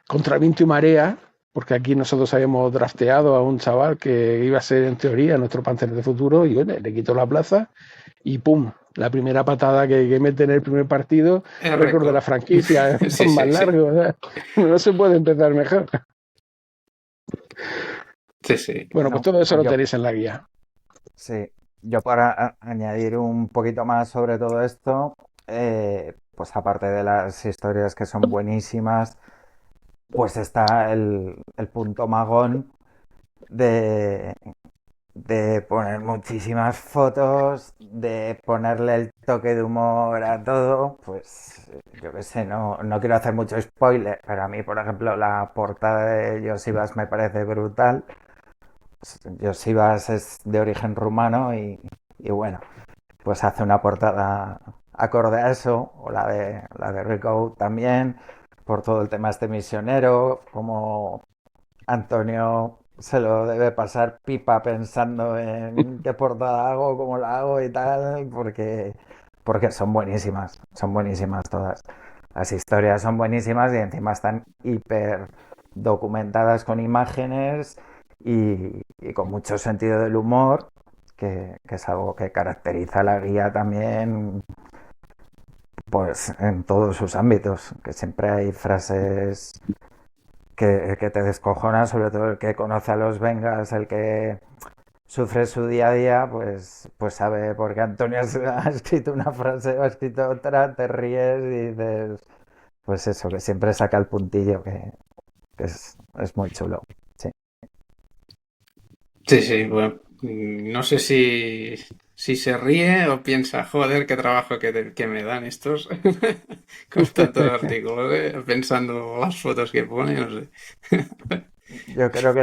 contra viento y marea, porque aquí nosotros habíamos drafteado a un chaval que iba a ser en teoría nuestro Panther de futuro y bueno, le quitó la plaza y ¡pum! La primera patada que mete en el primer partido, Es récord de la récord. franquicia, Sí, más sí, sí. largo, o sea, no se puede empezar mejor. Sí, sí. Bueno, pues No, todo eso lo yo, tenéis en la guía. sí, yo para añadir un poquito más sobre todo esto, pues aparte de las historias que son buenísimas, pues está el punto magón de, de poner muchísimas fotos, de ponerle el toque de humor a todo, pues yo qué sé, no quiero hacer mucho spoiler, pero a mí, por ejemplo, la portada de Josibas me parece brutal. Josibas es de origen rumano y bueno, pues hace una portada acorde a eso, o la de Rico también, por todo el tema este misionero, como Antonio se lo debe pasar pipa pensando en qué portada hago, cómo la hago y tal, porque son buenísimas todas. Las historias son buenísimas y encima están hiper documentadas con imágenes y con mucho sentido del humor, que es algo que caracteriza a la guía también, pues en todos sus ámbitos, que siempre hay frases que te descojonan, sobre todo el que conoce a los Vengas, el que sufre su día a día, pues sabe porque Antonio ha escrito una frase o ha escrito otra, te ríes y dices, pues eso, que siempre saca el puntillo, que es muy chulo. Sí. Sí, sí, bueno, no sé si se ríe o piensa, joder, qué trabajo que me dan estos con tantos artículos, pensando las fotos que pone, no sé. Yo creo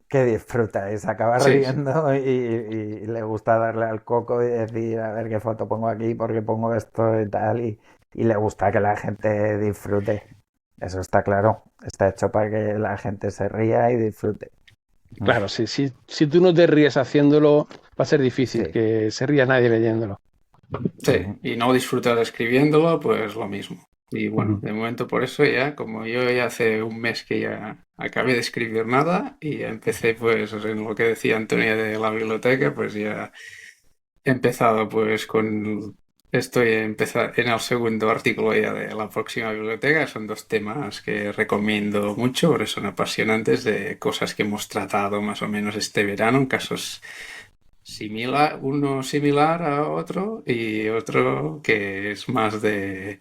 que disfruta y se acaba Sí, sí. riendo y le gusta darle al coco y decir, a ver qué foto pongo aquí, porque pongo esto y tal, y le gusta que la gente disfrute. Eso está claro, está hecho para que la gente se ría y disfrute. Mm. Claro, si tú no te ríes haciéndolo, va a ser difícil Sí. que se ría nadie leyéndolo. Sí, Ujú. y no disfrutar escribiéndolo, pues lo mismo. Y bueno, Ujú. de momento por eso ya, como yo ya hace un mes que ya acabé de escribir nada y ya empecé pues en lo que decía Antonia de la biblioteca, pues ya he empezado pues con... Estoy en el segundo artículo ya de la próxima biblioteca. Son dos temas que recomiendo mucho, porque son apasionantes de cosas que hemos tratado más o menos este verano, en casos similar, uno similar a otro y otro que es más de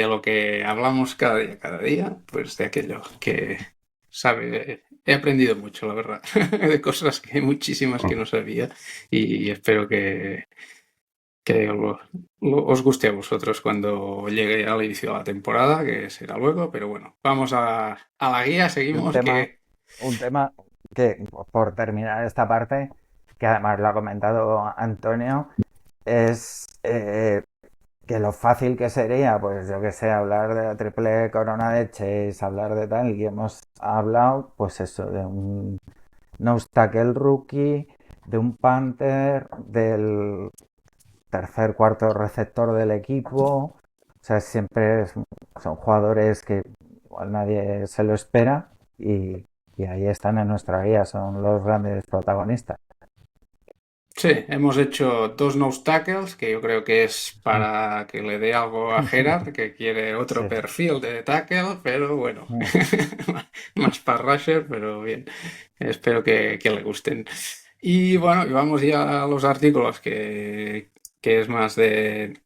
lo que hablamos cada día, pues de aquello que sabe. He aprendido mucho, la verdad, de cosas que muchísimas que no sabía y espero que os guste a vosotros cuando llegue al inicio de la temporada, que será luego, pero bueno, vamos a la guía, Y seguimos que... un tema que, por terminar esta parte, que además lo ha comentado Antonio, es que lo fácil que sería, pues yo que sé, hablar de la triple corona de Chase, hablar de tal, y hemos hablado, pues eso, de un nose tackle rookie, de un Panther, del tercer, cuarto receptor del equipo. O sea, son jugadores que igual nadie se lo espera y ahí están en nuestra guía, son los grandes protagonistas. Sí, hemos hecho 2 nose tackles, que yo creo que es Mm. para que le dé algo a Gerard, que quiere otro Sí. perfil de tackle, pero bueno, Mm. más para rusher, pero bien, espero que le gusten. Y bueno, y vamos ya a los artículos, que es más de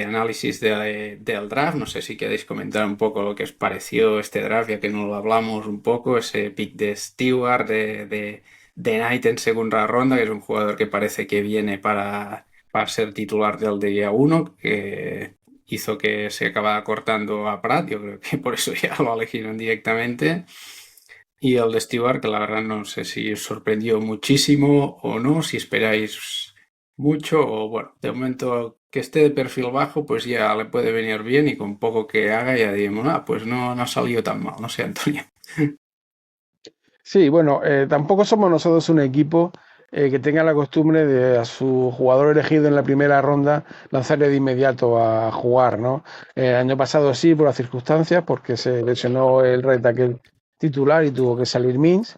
análisis del draft. No sé si queréis comentar un poco lo que os pareció este draft, ya que no lo hablamos un poco, ese pick de Stewart, de Knight en segunda ronda, que es un jugador que parece que viene para ser titular del día uno, que hizo que se acabara cortando a Pratt. Yo creo que por eso ya lo elegieron directamente. Y el de Stewart, que la verdad no sé si os sorprendió muchísimo o no, si esperáis mucho o bueno, de momento que esté de perfil bajo, pues ya le puede venir bien y con poco que haga ya digamos, pues no ha salido tan mal, no sé, Antonio. Sí, bueno, tampoco somos nosotros un equipo que tenga la costumbre de a su jugador elegido en la primera ronda lanzarle de inmediato a jugar, ¿no? El año pasado sí, por las circunstancias, porque se lesionó el right tackle titular y tuvo que salir Mins,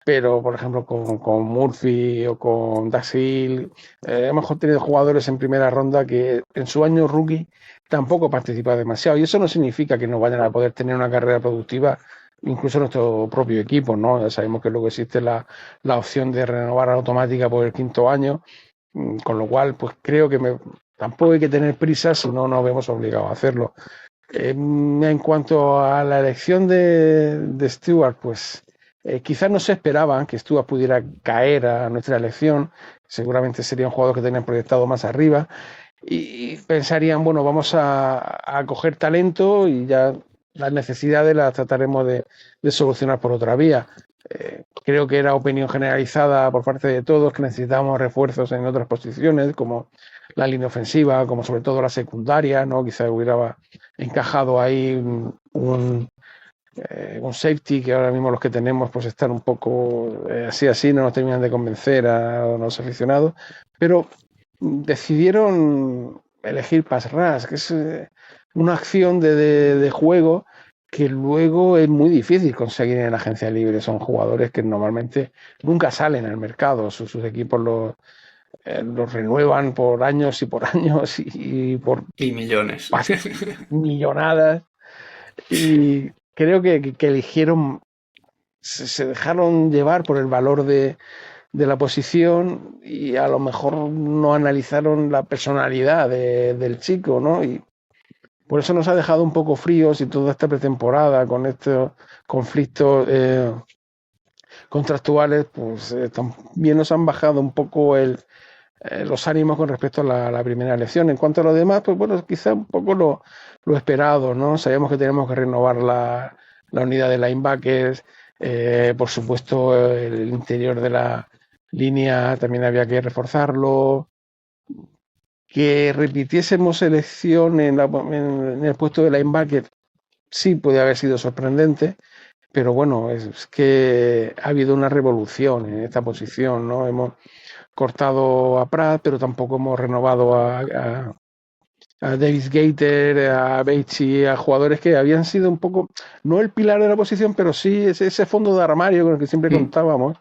pero por ejemplo con Murphy o con Dax Hill, hemos tenido jugadores en primera ronda que en su año rookie tampoco participan demasiado y eso no significa que no vayan a poder tener una carrera productiva incluso nuestro propio equipo, ¿no? Ya sabemos que luego existe la opción de renovar automática por el quinto año, con lo cual pues creo que tampoco hay que tener prisa si no nos vemos obligados a hacerlo. En cuanto a la elección de Stewart, pues quizás no se esperaban que Stewart pudiera caer a nuestra elección. Seguramente sería un jugador que tenían proyectado más arriba. Y pensarían, bueno, vamos a coger talento y ya las necesidades las trataremos de solucionar por otra vía. Creo que era opinión generalizada por parte de todos que necesitábamos refuerzos en otras posiciones, como la línea ofensiva, como sobre todo la secundaria, ¿no? Quizá hubiera encajado ahí un safety que ahora mismo los que tenemos pues están un poco así, no nos terminan de convencer a los aficionados, pero decidieron elegir pass rush, que es una acción de juego que luego es muy difícil conseguir en la agencia libre. Son jugadores que normalmente nunca salen al mercado, sus equipos los renuevan por años y por años y por Y millones. millonadas. Y creo que eligieron, se dejaron llevar por el valor de la posición y a lo mejor no analizaron la personalidad del chico, ¿no? Y por eso nos ha dejado un poco fríos y toda esta pretemporada con estos conflictos contractuales, pues también nos han bajado un poco los ánimos con respecto a la primera elección. En cuanto a lo demás, pues bueno, quizá un poco lo esperado, ¿no? Sabíamos que tenemos que renovar la unidad de linebackers, por supuesto el interior de la línea también había que reforzarlo, que repitiésemos elección en el puesto de linebacker sí puede haber sido sorprendente, pero bueno, es que ha habido una revolución en esta posición, ¿no? Hemos cortado a Pratt, pero tampoco hemos renovado a Davis Gator, a Bates, a jugadores que habían sido un poco, no el pilar de la posición, pero sí ese fondo de armario con el que siempre contábamos.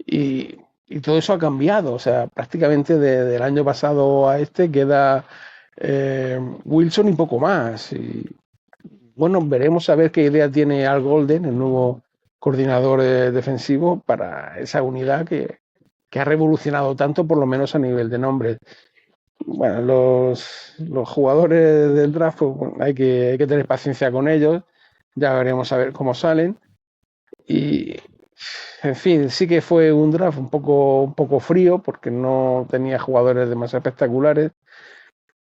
Y todo eso ha cambiado, o sea, prácticamente del año pasado a este queda Wilson y poco más. Y bueno, veremos a ver qué idea tiene Al Golden, el nuevo coordinador defensivo, para esa unidad que ha revolucionado tanto, por lo menos a nivel de nombres. Bueno, los jugadores del draft, pues, bueno, hay que tener paciencia con ellos, ya veremos a ver cómo salen. Y, en fin, sí que fue un draft un poco frío, porque no tenía jugadores demasiado espectaculares,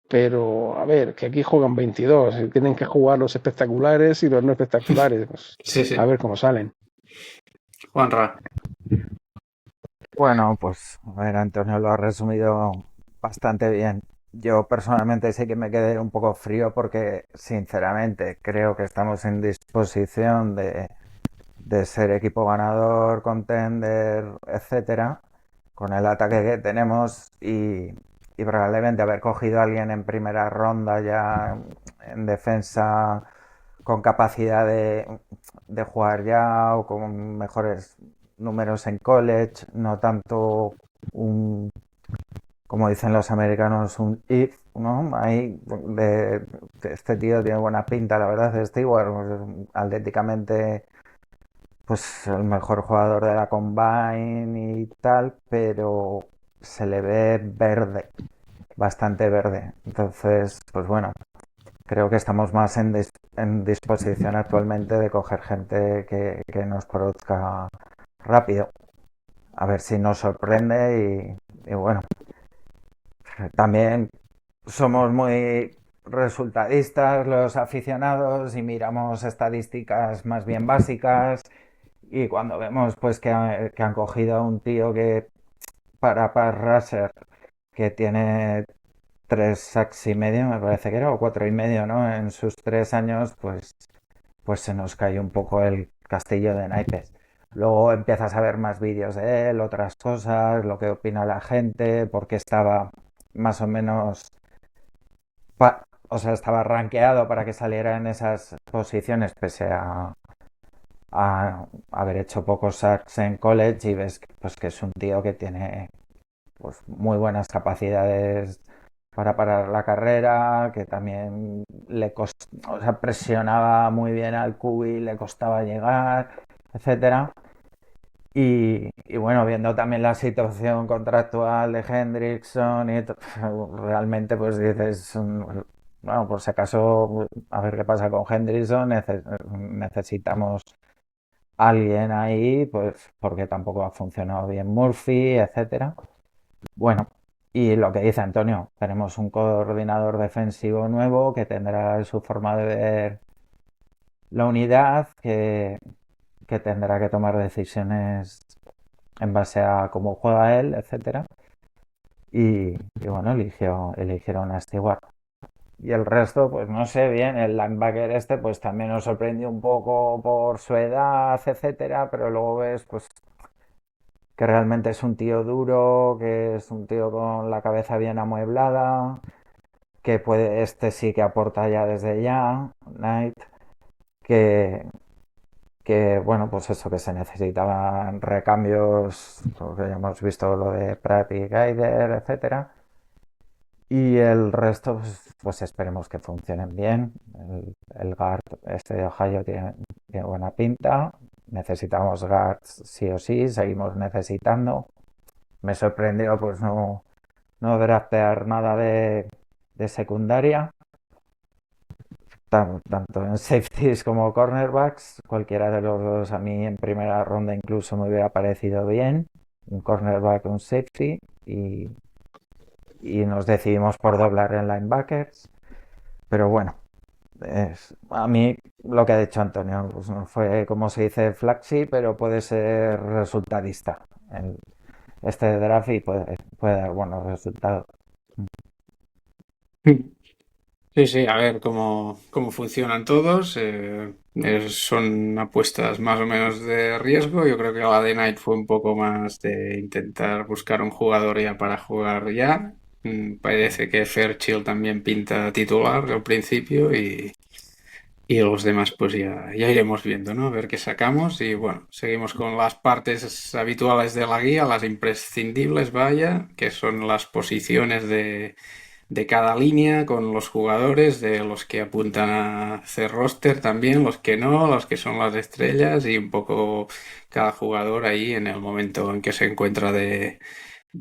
pero a ver, que aquí juegan 22, y tienen que jugar los espectaculares y los no espectaculares, pues, Sí, a sí. ver cómo salen. Juanra. Bueno, pues a ver, Antonio lo ha resumido bastante bien. Yo personalmente sí que me quedé un poco frío porque sinceramente creo que estamos en disposición de ser equipo ganador, contender, etcétera, con el ataque que tenemos y probablemente haber cogido a alguien en primera ronda ya en defensa con capacidad de jugar ya o con mejores números en college, no tanto un como dicen los americanos, un if, ¿no? Ahí, este tío tiene buena pinta, la verdad, Stewart, pues, atléticamente, pues el mejor jugador de la Combine y tal, pero se le ve verde, bastante verde. Entonces, pues bueno, creo que estamos más en disposición actualmente de coger gente que nos produzca rápido. A ver si nos sorprende y bueno, también somos muy resultadistas los aficionados y miramos estadísticas más bien básicas y cuando vemos pues que han cogido a un tío que para pass rusher que tiene 3 sacks y medio, me parece que era, o 4 y medio, ¿no? En sus 3 años, pues se nos cae un poco el castillo de naipes. Luego empiezas a ver más vídeos de él, otras cosas, lo que opina la gente, porque estaba más o menos, o sea, estaba rankeado para que saliera en esas posiciones, pese a haber hecho pocos sacks en college y ves pues, que es un tío que tiene pues, muy buenas capacidades para parar la carrera, que también o sea, presionaba muy bien al QB, le costaba llegar, etcétera. Y bueno, viendo también la situación contractual de Hendrickson realmente pues dices, bueno, por si acaso, a ver qué pasa con Hendrickson, necesitamos alguien ahí, pues porque tampoco ha funcionado bien Murphy, etcétera. Bueno, y lo que dice Antonio, tenemos un coordinador defensivo nuevo que tendrá su forma de ver la unidad, que tendrá que tomar decisiones en base a cómo juega él, etcétera. Y bueno, eligieron a Stewart. Y el resto, pues no sé bien, el linebacker este pues también nos sorprendió un poco por su edad, etcétera, pero luego ves pues que realmente es un tío duro, que es un tío con la cabeza bien amueblada, que puede, este sí que aporta ya desde ya, Knight, que, que bueno, pues eso, que se necesitaban recambios, porque ya hemos visto lo de Pratt y Gaider, etcétera. Y el resto, pues esperemos que funcionen bien. El guard este de Ohio tiene buena pinta. Necesitamos guards sí o sí, seguimos necesitando. Me sorprendió pues no draftear nada de secundaria, tanto en safeties como cornerbacks. Cualquiera de los dos a mí en primera ronda incluso me hubiera parecido bien. Un cornerback, un safety y nos decidimos por doblar en linebackers. Pero bueno, a mí lo que ha dicho Antonio pues no fue como se dice flashy, pero puede ser resultadista. Este draft y puede dar buenos resultados. Sí, sí, a ver cómo funcionan todos. Son apuestas más o menos de riesgo. Yo creo que la de Knight fue un poco más de intentar buscar un jugador ya para jugar ya. Parece que Fairchild también pinta titular al principio y los demás pues ya iremos viendo, ¿no? A ver qué sacamos y bueno, seguimos con las partes habituales de la guía, las imprescindibles, vaya, que son las posiciones de cada línea con los jugadores, de los que apuntan a hacer roster también, los que no, los que son las estrellas y un poco cada jugador ahí en el momento en que se encuentra de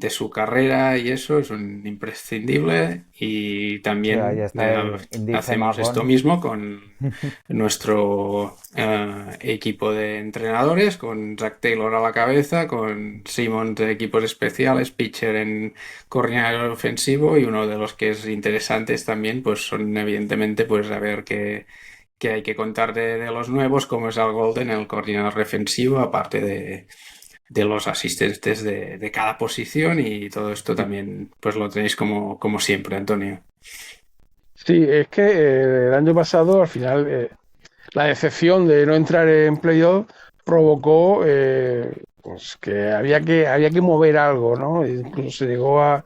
su carrera y eso es un imprescindible y Sí, ahí también está el índice hacemos esto Magón. mismo con nuestro equipo de entrenadores, con Zach Taylor a la cabeza, con Simon de equipos especiales, pitcher en coordinador ofensivo y uno de los que es interesantes también pues son evidentemente pues a ver qué hay que contar de los nuevos, como es Al Golden, el coordinador defensivo, aparte de los asistentes de cada posición y todo esto también pues lo tenéis como siempre, Antonio. Sí, es que el año pasado, al final, la decepción de no entrar en playoff provocó pues que había que mover algo, ¿no? Incluso se llegó a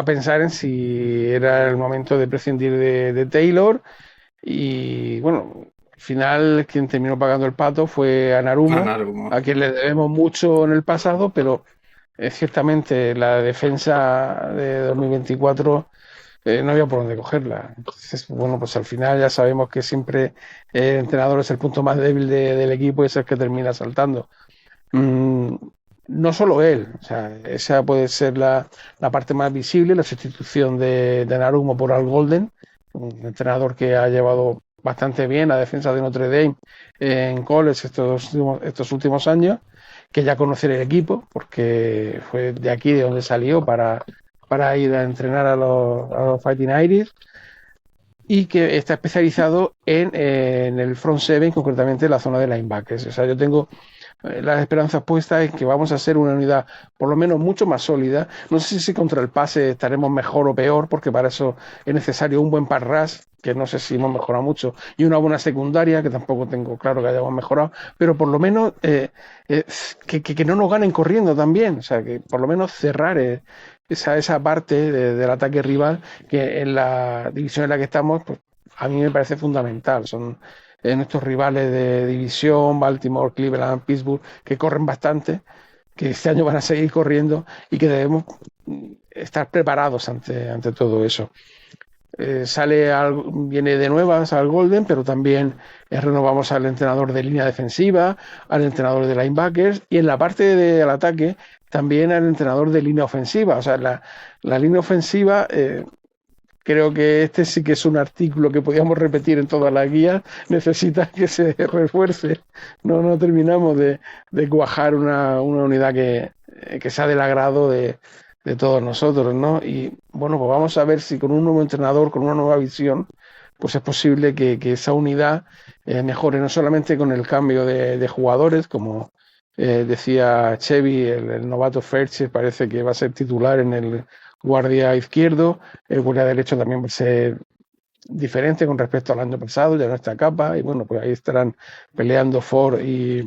pensar en si era el momento de prescindir de Taylor y bueno, al final quien terminó pagando el pato fue a Narumo, Ganar como... a quien le debemos mucho en el pasado, pero ciertamente la defensa de 2024 no había por dónde cogerla. Entonces, bueno, pues al final ya sabemos que siempre el entrenador es el punto más débil del equipo y es el que termina saltando. Mm, no solo él, o sea, esa puede ser la parte más visible, la sustitución de Narumo por Al Golden, un entrenador que ha llevado bastante bien la defensa de Notre Dame en college estos últimos años, que ya conoce el equipo, porque fue de aquí de donde salió para ir a entrenar a los Fighting Irish, y que está especializado en el front seven, concretamente en la zona de linebackers. O sea, yo tengo las esperanzas puestas en que vamos a ser una unidad por lo menos mucho más sólida. No sé si contra el pase estaremos mejor o peor, porque para eso es necesario un buen pass rush, que no sé si hemos mejorado mucho, y una buena secundaria, que tampoco tengo claro que hayamos mejorado, pero por lo menos que no nos ganen corriendo también. O sea, que por lo menos cerrar esa parte del ataque rival, que en la división en la que estamos, pues a mí me parece fundamental. Son nuestros rivales de división, Baltimore, Cleveland, Pittsburgh, que corren bastante, que este año van a seguir corriendo y que debemos estar preparados ante todo eso. Viene de nuevas al Golden, pero también renovamos al entrenador de línea defensiva, al entrenador de linebackers y en la parte del ataque también al entrenador de línea ofensiva. O sea, la línea ofensiva, creo que este sí que es un artículo que podíamos repetir en todas las guías, necesita que se refuerce. No terminamos de cuajar una unidad que sea del agrado de todos nosotros, ¿no? Y bueno, pues vamos a ver si con un nuevo entrenador, con una nueva visión, pues es posible que esa unidad mejore, no solamente con el cambio de jugadores, como decía Chevy, el novato Ferche parece que va a ser titular en el guardia izquierdo, el guardia derecho también va a ser diferente con respecto al año pasado, ya no está Capa, y bueno, pues ahí estarán peleando Ford y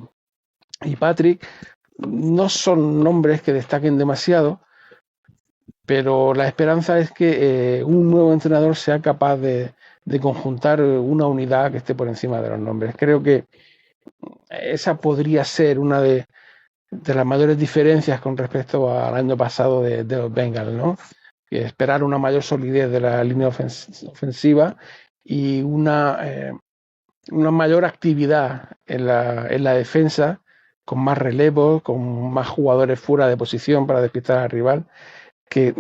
Patrick. No son nombres que destaquen demasiado, pero la esperanza es que un nuevo entrenador sea capaz de conjuntar una unidad que esté por encima de los nombres. Creo que esa podría ser una de las mayores diferencias con respecto al año pasado de los Bengals, ¿no? Que esperar una mayor solidez de la línea ofensiva y una mayor actividad en la defensa, con más relevos, con más jugadores fuera de posición para despistar al rival, que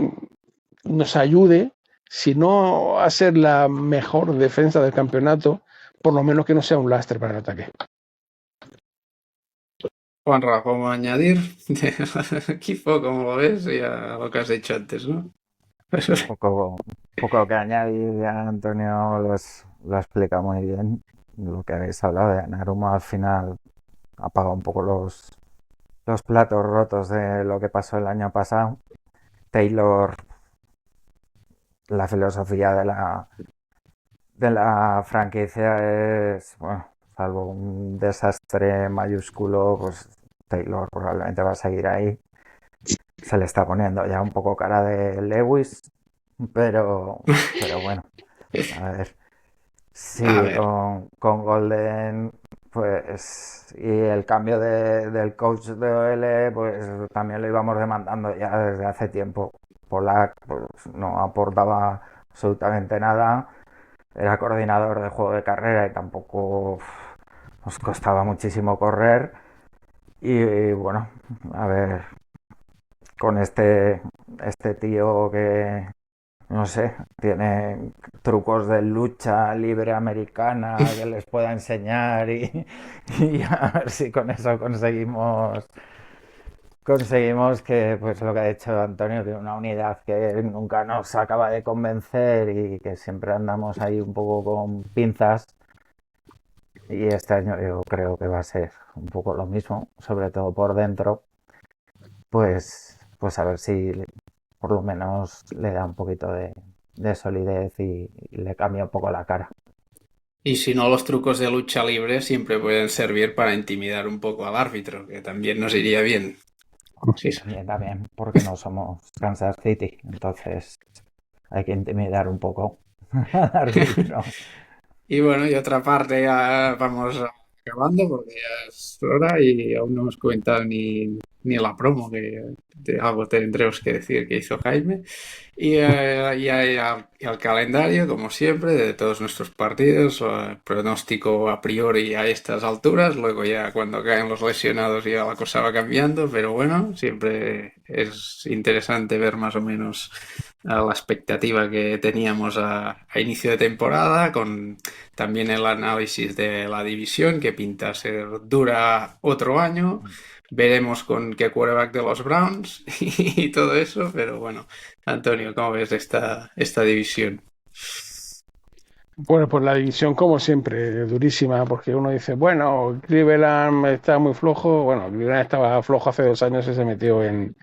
nos ayude, si no a ser la mejor defensa del campeonato, por lo menos que no sea un lastre para el ataque. Juanra, ¿cómo añadir del equipo, como lo ves, y a lo que has dicho antes, ¿no? Poco que añadir, ya Antonio lo explica muy bien. Lo que habéis hablado de Narumo al final apaga un poco los platos rotos de lo que pasó el año pasado. Taylor, la filosofía de la franquicia es, bueno, salvo un desastre mayúsculo, pues Taylor probablemente va a seguir ahí. Se le está poniendo ya un poco cara de Lewis, pero bueno, a ver. Sí, A ver, con Golden, pues, y el cambio del coach de OL, pues también lo íbamos demandando ya desde hace tiempo. Polak, pues, no aportaba absolutamente nada, era coordinador de juego de carrera y tampoco nos costaba muchísimo correr. Y bueno, a ver, con este tío que, no sé, tiene trucos de lucha libre americana que les pueda enseñar y a ver si con eso conseguimos que, pues lo que ha dicho Antonio, que una unidad que nunca nos acaba de convencer y que siempre andamos ahí un poco con pinzas. Y este año yo creo que va a ser un poco lo mismo, sobre todo por dentro. Pues a ver si por lo menos le da un poquito de solidez y le cambia un poco la cara. y si no, los trucos de lucha libre siempre pueden servir para intimidar un poco al árbitro, que también nos iría bien. Sí, sí. También porque no somos Kansas City, entonces hay que intimidar un poco al árbitro. Y bueno, y otra parte ya vamos acabando porque ya es hora y aún no hemos comentado ni la promo, que algo tendremos que decir que hizo Jaime. Y al calendario, como siempre, de todos nuestros partidos, pronóstico a priori a estas alturas, luego ya cuando caen los lesionados ya la cosa va cambiando, pero bueno, siempre es interesante ver más o menos la expectativa que teníamos a inicio de temporada, con también el análisis de la división que pinta ser dura otro año. Veremos con qué quarterback de los Browns y todo eso, pero bueno, Antonio, ¿cómo ves esta división? Bueno, pues la división, como siempre, durísima, porque uno dice, bueno, Cleveland está muy flojo. Bueno, Cleveland estaba flojo hace 2 años y se metió en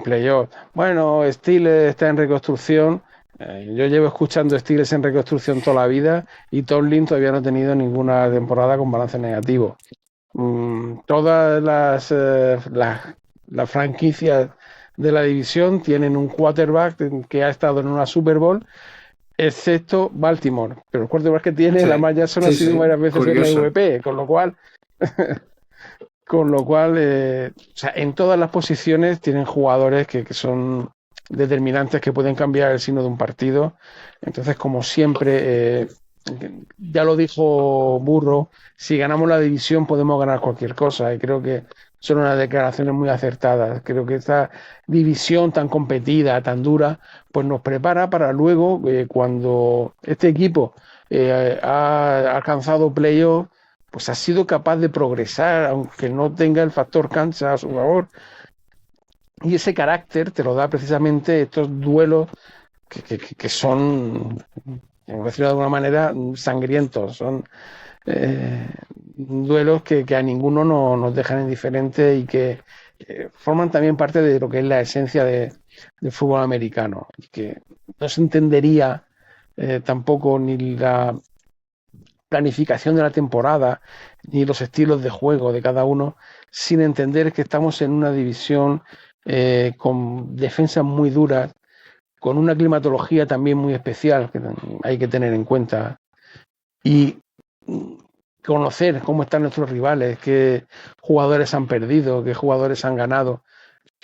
playoff. Bueno, Steelers está en reconstrucción. Yo llevo escuchando Steelers en reconstrucción toda la vida y Tomlin todavía no ha tenido ninguna temporada con balance negativo. Todas las franquicias de la división tienen un quarterback que ha estado en una Super Bowl, excepto Baltimore. Pero el quarterback que tiene, Sí, Lamar Jackson, ha sí, sido sí, varias veces el curioso. MVP, con lo cual, o sea, en todas las posiciones tienen jugadores que son determinantes, que pueden cambiar el signo de un partido. Entonces, como siempre, ya lo dijo Burro, si ganamos la división podemos ganar cualquier cosa, y creo que son unas declaraciones muy acertadas. Creo que esta división tan competida, tan dura, pues nos prepara para luego, cuando este equipo ha alcanzado playoff, pues ha sido capaz de progresar, aunque no tenga el factor cancha a su favor. Y ese carácter te lo da precisamente estos duelos que son, por decirlo de alguna manera, sangrientos. Son duelos que a ninguno nos dejan indiferente y que forman también parte de lo que es la esencia del fútbol americano. Y que no se entendería tampoco ni la planificación de la temporada, ni los estilos de juego de cada uno, sin entender que estamos en una división con defensas muy duras, con una climatología también muy especial que hay que tener en cuenta, y conocer cómo están nuestros rivales, qué jugadores han perdido, qué jugadores han ganado,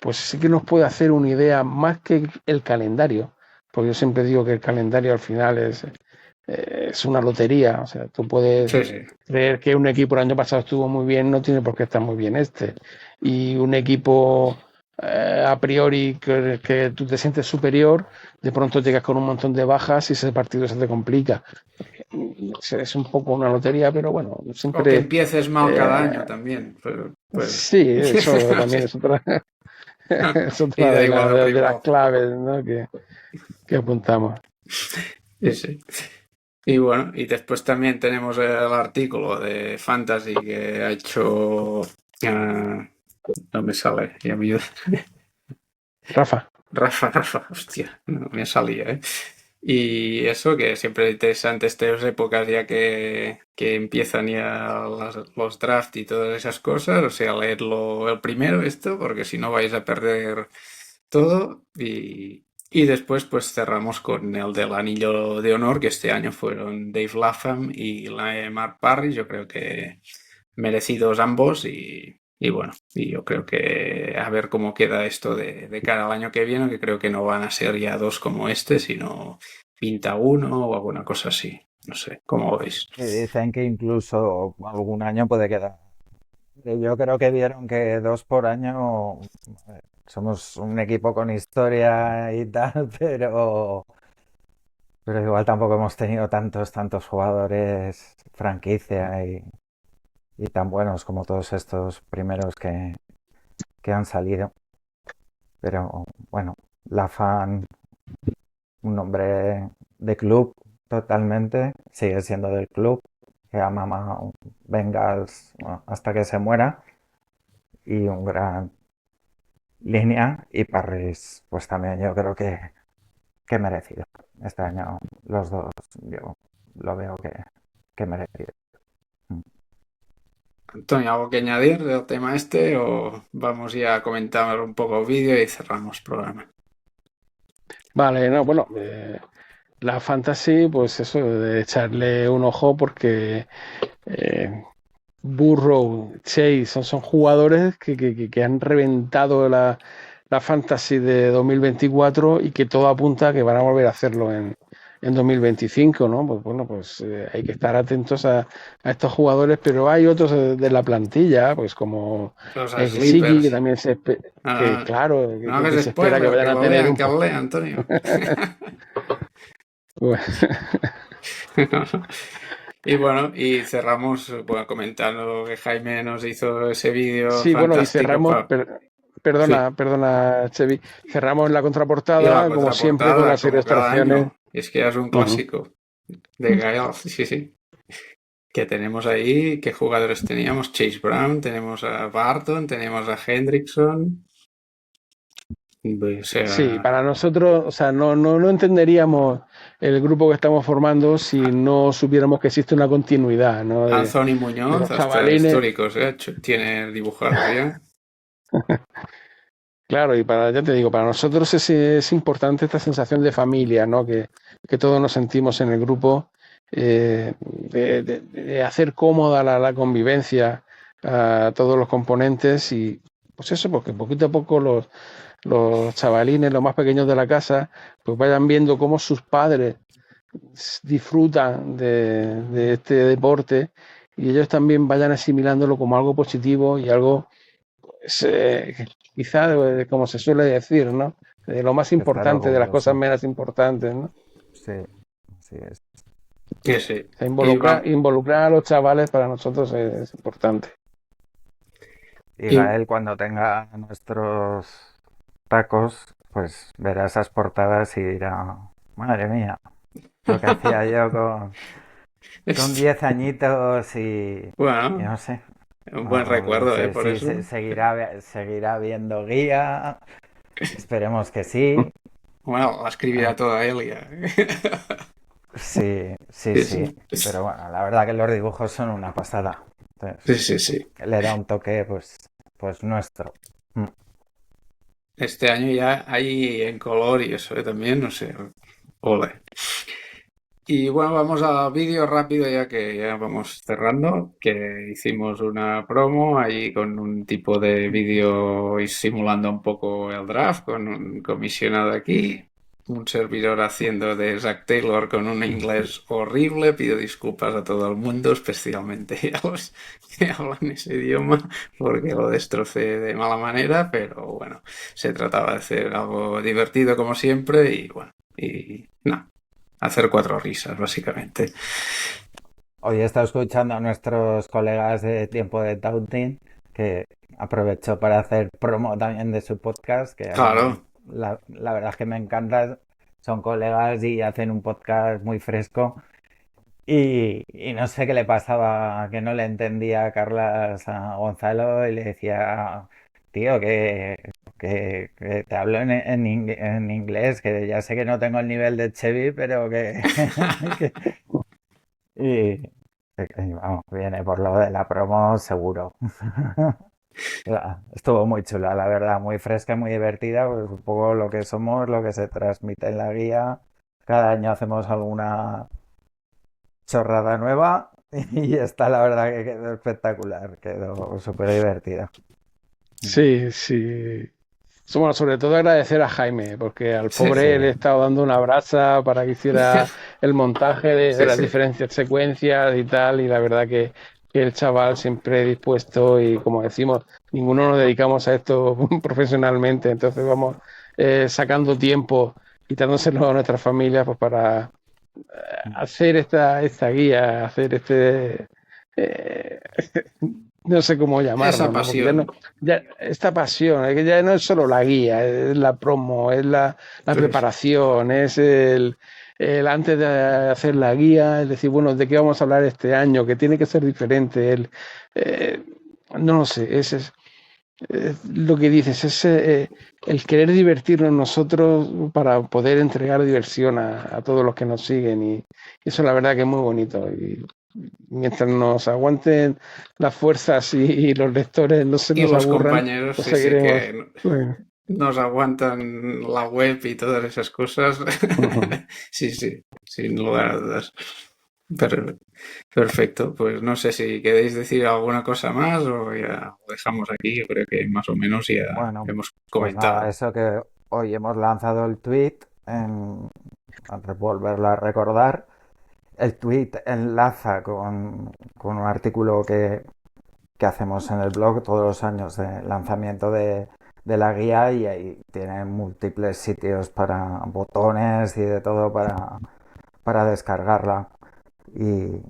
pues sí que nos puede hacer una idea más que el calendario, porque yo siempre digo que el calendario al final es una lotería. O sea, tú puedes Sí, sí. creer que un equipo el año pasado estuvo muy bien, no tiene por qué estar muy bien este. Y un equipo a priori que tú te sientes superior, de pronto llegas con un montón de bajas y ese partido se te complica. Es un poco una lotería, pero bueno, O que siempre... empieces mal cada eh, año también, pues, sí, eso también es otra, es y otra da de, igual lo de las primero. claves, ¿no?, que apuntamos. Sí, sí. Y bueno, y después también tenemos el artículo de Fantasy que ha hecho... no me sale, ya me ayuda. Rafa. Rafa, hostia, no me salía, ¿eh? Y eso, que siempre es interesante estas épocas ya que empiezan ya los draft y todas esas cosas, o sea, leerlo el primero esto, porque si no vais a perder todo. Y después pues cerramos con el del anillo de honor, que este año fueron Dave Lapham y Mark Parrish, yo creo que merecidos ambos y bueno, y yo creo que a ver cómo queda esto de cara al año que viene, que creo que no van a ser ya dos como este, sino pinta uno o alguna cosa así. No sé, ¿cómo veis? Y dicen que incluso algún año puede quedar. Yo creo que vieron que 2 por año, somos un equipo con historia y tal, pero igual tampoco hemos tenido tantos jugadores franquicia y tan buenos como todos estos primeros que han salido. Pero bueno, la fan, un hombre de club totalmente, sigue siendo del club, que ha mamado Bengals, bueno, hasta que se muera, y un gran línea. Y Parris, pues también yo creo que merecido. Este año los dos yo lo veo que merecido. Mm. Antonio, ¿algo que añadir del tema este o vamos ya a comentar un poco el vídeo y cerramos programa? Vale, no, bueno, la fantasy, pues eso, de echarle un ojo porque eh, Burrow, Chase, son jugadores que han reventado la Fantasy de 2024 y que todo apunta a que van a volver a hacerlo en 2025, ¿no? Pues bueno, pues hay que estar atentos a estos jugadores, pero hay otros de la plantilla, pues como Los Gesicki, que sleepers. también que Ah, claro, no que hagas se espera que spoiler, que vayan a lo tener lean, un que lo lean, Antonio. Y bueno, y cerramos comentando que Jaime nos hizo ese vídeo Sí, bueno, y fantástico cerramos, sí, perdona, Chevy, cerramos la y la contraportada, como siempre, con contraportada, las como cada ilustraciones. año. Y es que ya es un Ujú. clásico de Gael, sí, sí. Que tenemos ahí, ¿qué jugadores teníamos? Chase Brown, tenemos a Barton, tenemos a Hendrickson. O Sí, sea, para nosotros, o sea, no entenderíamos el grupo que estamos formando si no supiéramos que existe una continuidad, ¿no? Anthony De Muñoz, los hasta chavalines. históricos, tiene dibujados ya. Claro, y ya te digo, para nosotros es importante esta sensación de familia, ¿no? Que todos nos sentimos en el grupo, de hacer cómoda la convivencia a todos los componentes y pues eso, porque poquito a poco los chavalines, los más pequeños de la casa, pues vayan viendo cómo sus padres disfrutan de este deporte y ellos también vayan asimilándolo como algo positivo y algo quizá, como se suele decir, ¿no? De lo más Estar importante, de las cosas orgulloso. menos importantes, ¿no? Sí, así es. Que sí. O sea, Y, va- involucrar a los chavales para nosotros es importante. Y y Gael, cuando tenga nuestros tacos, pues verá esas portadas y dirá, madre mía, lo que hacía yo con 10 añitos y bueno, no sé. un buen recuerdo, por Sí, eso. seguirá viendo guía. Esperemos que sí. Bueno, la escribirá Ah, toda Elia. sí, sí, Sí, sí. sí. Pero bueno, la verdad que los dibujos son una pasada. Sí, Entonces, sí, sí. le da un toque, pues nuestro. Mm. Este año ya hay en color y eso también, no sé. Ole. Y bueno, vamos al vídeo rápido ya que ya vamos cerrando, que hicimos una promo ahí con un tipo de vídeo y simulando un poco el draft con un comisionado aquí, un servidor haciendo de Zack Taylor con un inglés horrible. Pido disculpas a todo el mundo, especialmente a los que hablan ese idioma, porque lo destrocé de mala manera, pero bueno, se trataba de hacer algo divertido como siempre y bueno, y no. Hacer cuatro risas, básicamente. Hoy he estado escuchando a nuestros colegas de Tiempo de Taunting, que aprovechó para hacer promo también de su podcast, que a mí Claro. la verdad es que me encanta. Son colegas y hacen un podcast muy fresco. Y no sé qué le pasaba, que no le entendía a Carlas a Gonzalo y le decía, tío, que te hablo en inglés, que ya sé que no tengo el nivel de Chevy, pero que, y, vamos, viene por lo de la promo seguro. Estuvo muy chula, la verdad, muy fresca, muy divertida, pues un poco lo que somos, lo que se transmite en la guía. Cada año hacemos alguna chorrada nueva y esta la verdad que quedó espectacular, quedó súper divertida. Sí, sí. Bueno, sobre todo agradecer a Jaime, porque al Sí, Sí, pobre le he estado dando una brasa para que hiciera el montaje de sí, las sí. diferentes secuencias y tal, y la verdad que el chaval siempre dispuesto y como decimos, ninguno nos dedicamos a esto profesionalmente, entonces vamos sacando tiempo, quitándoselo a nuestras familias pues para hacer esta guía, hacer eh, no sé cómo Esa llamarlo, ¿no? Porque pasión. ya esta pasión, es que ya no es solo la guía, es la promo, es la Sí, preparación, es el antes de hacer la guía, es decir, bueno, ¿de qué vamos a hablar este año? Que tiene que ser diferente, eh, no lo sé, es lo que dices, es el querer divertirnos nosotros para poder entregar diversión a todos los que nos siguen y eso la verdad que es muy bonito y mientras nos aguanten las fuerzas y los lectores no se y nos los aburran, compañeros, pues sí, sí, seguiremos. que Bueno, nos aguantan la web y todas esas cosas. Sí, sí, sin lugar a dudas. Per- Perfecto, pues no sé si queréis decir alguna cosa más o ya lo dejamos aquí. Yo creo que más o menos ya Bueno, hemos pues nada, comentado. eso que hoy hemos lanzado el tweet, antes de volverlo a recordar. El tweet enlaza con un artículo que hacemos en el blog todos los años de lanzamiento de la guía, y ahí tiene múltiples sitios para botones y de todo para descargarla. Y,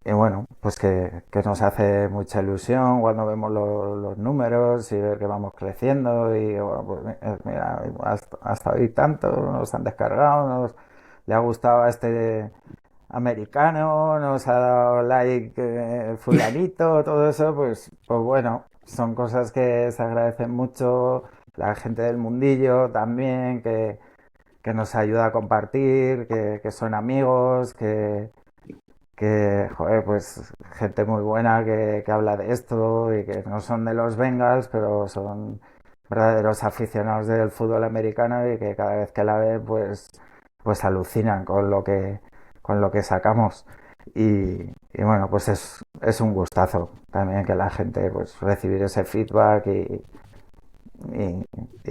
y bueno, pues que nos hace mucha ilusión cuando vemos los números y ver que vamos creciendo y bueno, pues mira, hasta hoy tanto nos han descargado, le ha gustado a este americano, nos ha dado like fulanito, todo eso, pues bueno, son cosas que se agradecen mucho, la gente del mundillo también, que nos ayuda a compartir, que son amigos, joder, pues gente muy buena que habla de esto y que no son de los Bengals, pero son verdaderos aficionados del fútbol americano y que cada vez que la ven, pues alucinan con lo que sacamos. Y bueno, pues es un gustazo también que la gente pues recibir ese feedback y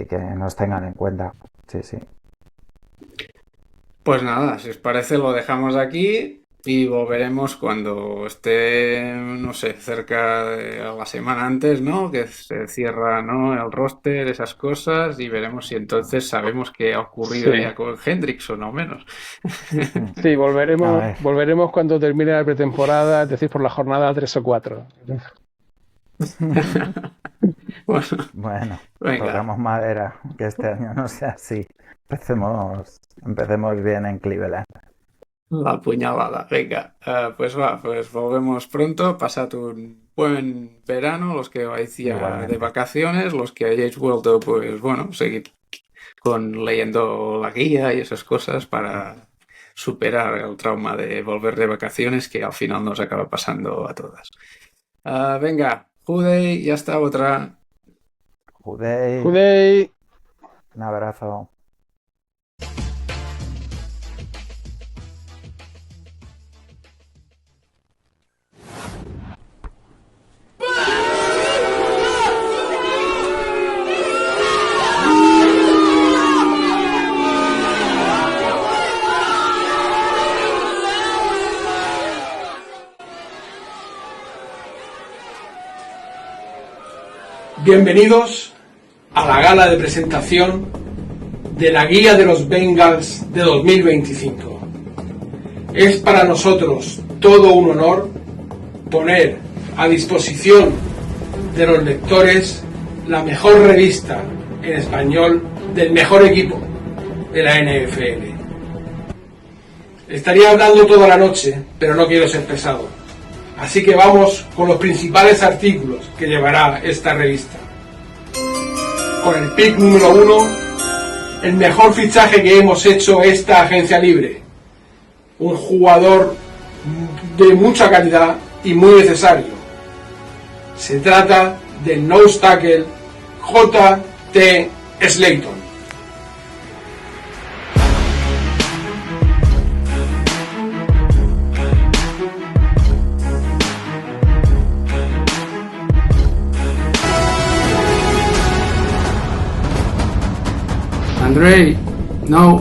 que nos tengan en cuenta. Sí, sí. Pues nada, si os parece lo dejamos aquí y volveremos cuando esté, no sé, cerca de la semana antes, ¿no? Que se cierra, ¿no? El roster, esas cosas, y veremos si entonces sabemos qué ha ocurrido ya Sí, con Hendrix o no menos. sí, A ver, volveremos cuando termine la pretemporada, es decir, por la jornada 3 o 4. Bueno, bueno, venga, tocamos madera, que este año no sea así. Empecemos bien en Cleveland. la puñalada, venga. Pues va, pues volvemos pronto. Pasad un buen verano, los que vais ya de Igualmente. vacaciones, los que hayáis vuelto, pues bueno, seguid con leyendo la guía y esas cosas para superar el trauma de volver de vacaciones que al final nos acaba pasando a todas. Venga, Jude, ya está otra. Judey, Judey. un abrazo. Bienvenidos a la gala de presentación de la guía de los Bengals de 2025. Es para nosotros todo un honor poner a disposición de los lectores la mejor revista en español del mejor equipo de la NFL. Estaría hablando toda la noche, pero no quiero ser pesado. Así que vamos con los principales artículos que llevará esta revista. Con el pick número 1, el mejor fichaje que hemos hecho esta agencia libre. Un jugador de mucha calidad y muy necesario. Se trata del nose tackle J.T. Slayton. Andrei, no,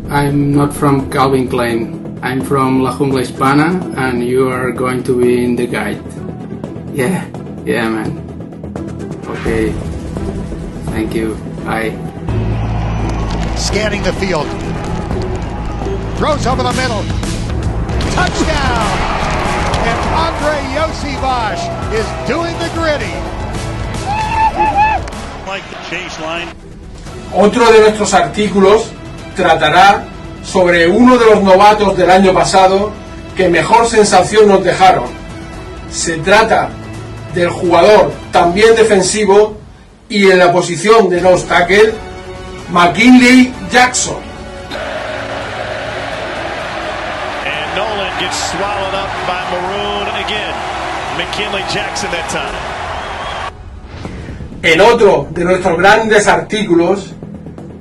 I'm not from Calvin Klein. I'm from La Jungla Hispana, and you are going to be in the guide. Yeah, man. Okay. Thank you. Bye. Scanning the field. Throws over the middle. Touchdown! And Andre Yosivash is doing the gritty. Like the chase line. Otro de nuestros artículos tratará sobre uno de los novatos del año pasado que mejor sensación nos dejaron. Se trata del jugador también defensivo y en la posición de nose tackle, McKinley Jackson. And Nolan gets swallowed up by Maroon again. McKinley Jackson that time. En otro de nuestros grandes artículos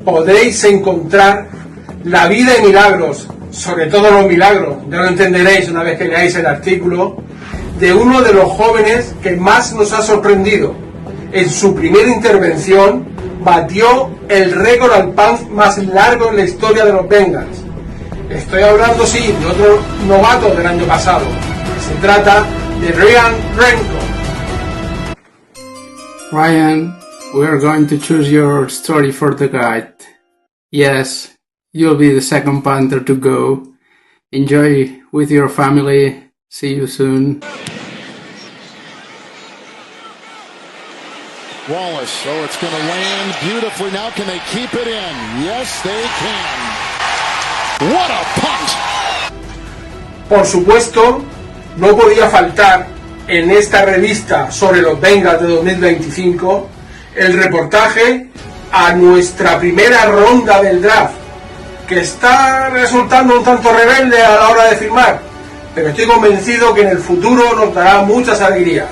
podréis encontrar la vida y milagros sobre todo los milagros, ya lo entenderéis una vez que leáis el artículo, de uno de los jóvenes que más nos ha sorprendido. En su primera intervención batió el récord al punt más largo en la historia de los Bengals. Estoy hablando, sí, de otro novato del año pasado. Se trata de Ryan Renko. Ryan, we are going to choose your story for the guide. Yes, you'll be the second punter to go. Enjoy with your family. See you soon. Wallace, oh, it's going to land beautifully. Now can they keep it in? Yes, they can. What a punt! Por supuesto, no podía faltar en esta revista sobre los Bengals de 2025 el reportaje a nuestra primera ronda del draft, que está resultando un tanto rebelde a la hora de firmar, pero estoy convencido que en el futuro nos dará muchas alegrías.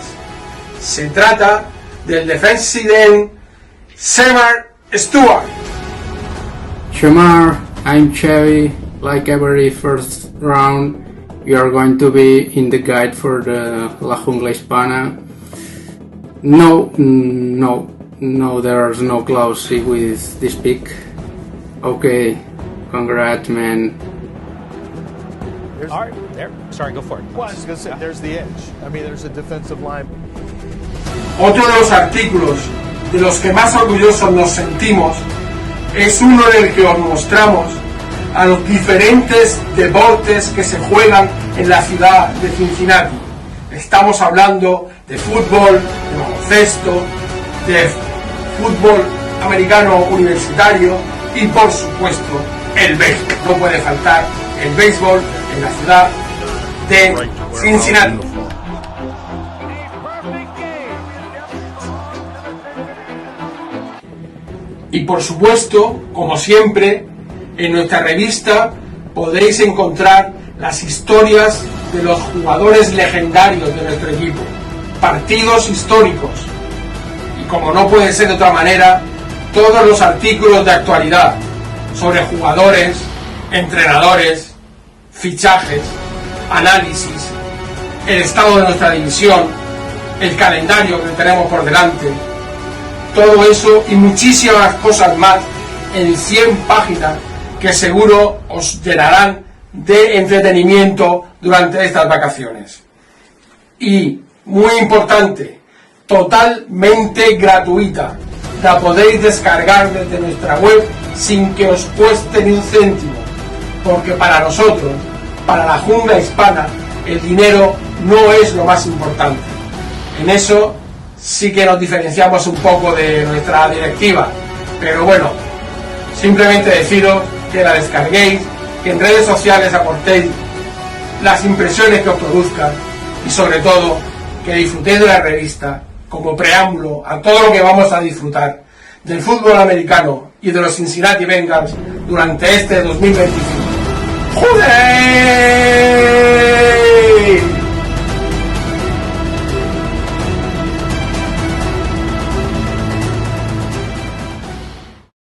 Se trata del defensive end Shemar Stewart. Shamar, I'm Chevy. Like every first round, you are going to be in the guide for the La Jungla Hispana. No, there's no clause with this pick. Okay, congrats, man. All right, there. Sorry, go for it. Well, I was going to say, there's the edge. I mean, there's a defensive line. Otro de los artículos de los que más orgullosos nos sentimos es uno en el que os mostramos a los diferentes deportes que se juegan en la ciudad de Cincinnati. Estamos hablando de fútbol, de baloncesto, de fútbol americano universitario y por supuesto el béisbol. No puede faltar el béisbol en la ciudad de Cincinnati. Y por supuesto, como siempre, en nuestra revista podéis encontrar las historias de los jugadores legendarios de nuestro equipo, partidos históricos y, como no puede ser de otra manera, todos los artículos de actualidad sobre jugadores, entrenadores, fichajes, análisis, el estado de nuestra división, el calendario que tenemos por delante. Todo eso y muchísimas cosas más en 100 páginas que seguro os llenarán de entretenimiento durante estas vacaciones. Y, muy importante, totalmente gratuita. La podéis descargar desde nuestra web sin que os cueste ni un céntimo. Porque para nosotros, para la jungla hispana, el dinero no es lo más importante. En eso sí que nos diferenciamos un poco de nuestra directiva, pero bueno, simplemente deciros que la descarguéis, que en redes sociales aportéis las impresiones que os produzcan y sobre todo que disfrutéis de la revista como preámbulo a todo lo que vamos a disfrutar del fútbol americano y de los Cincinnati Bengals durante este 2025. ¡Joder!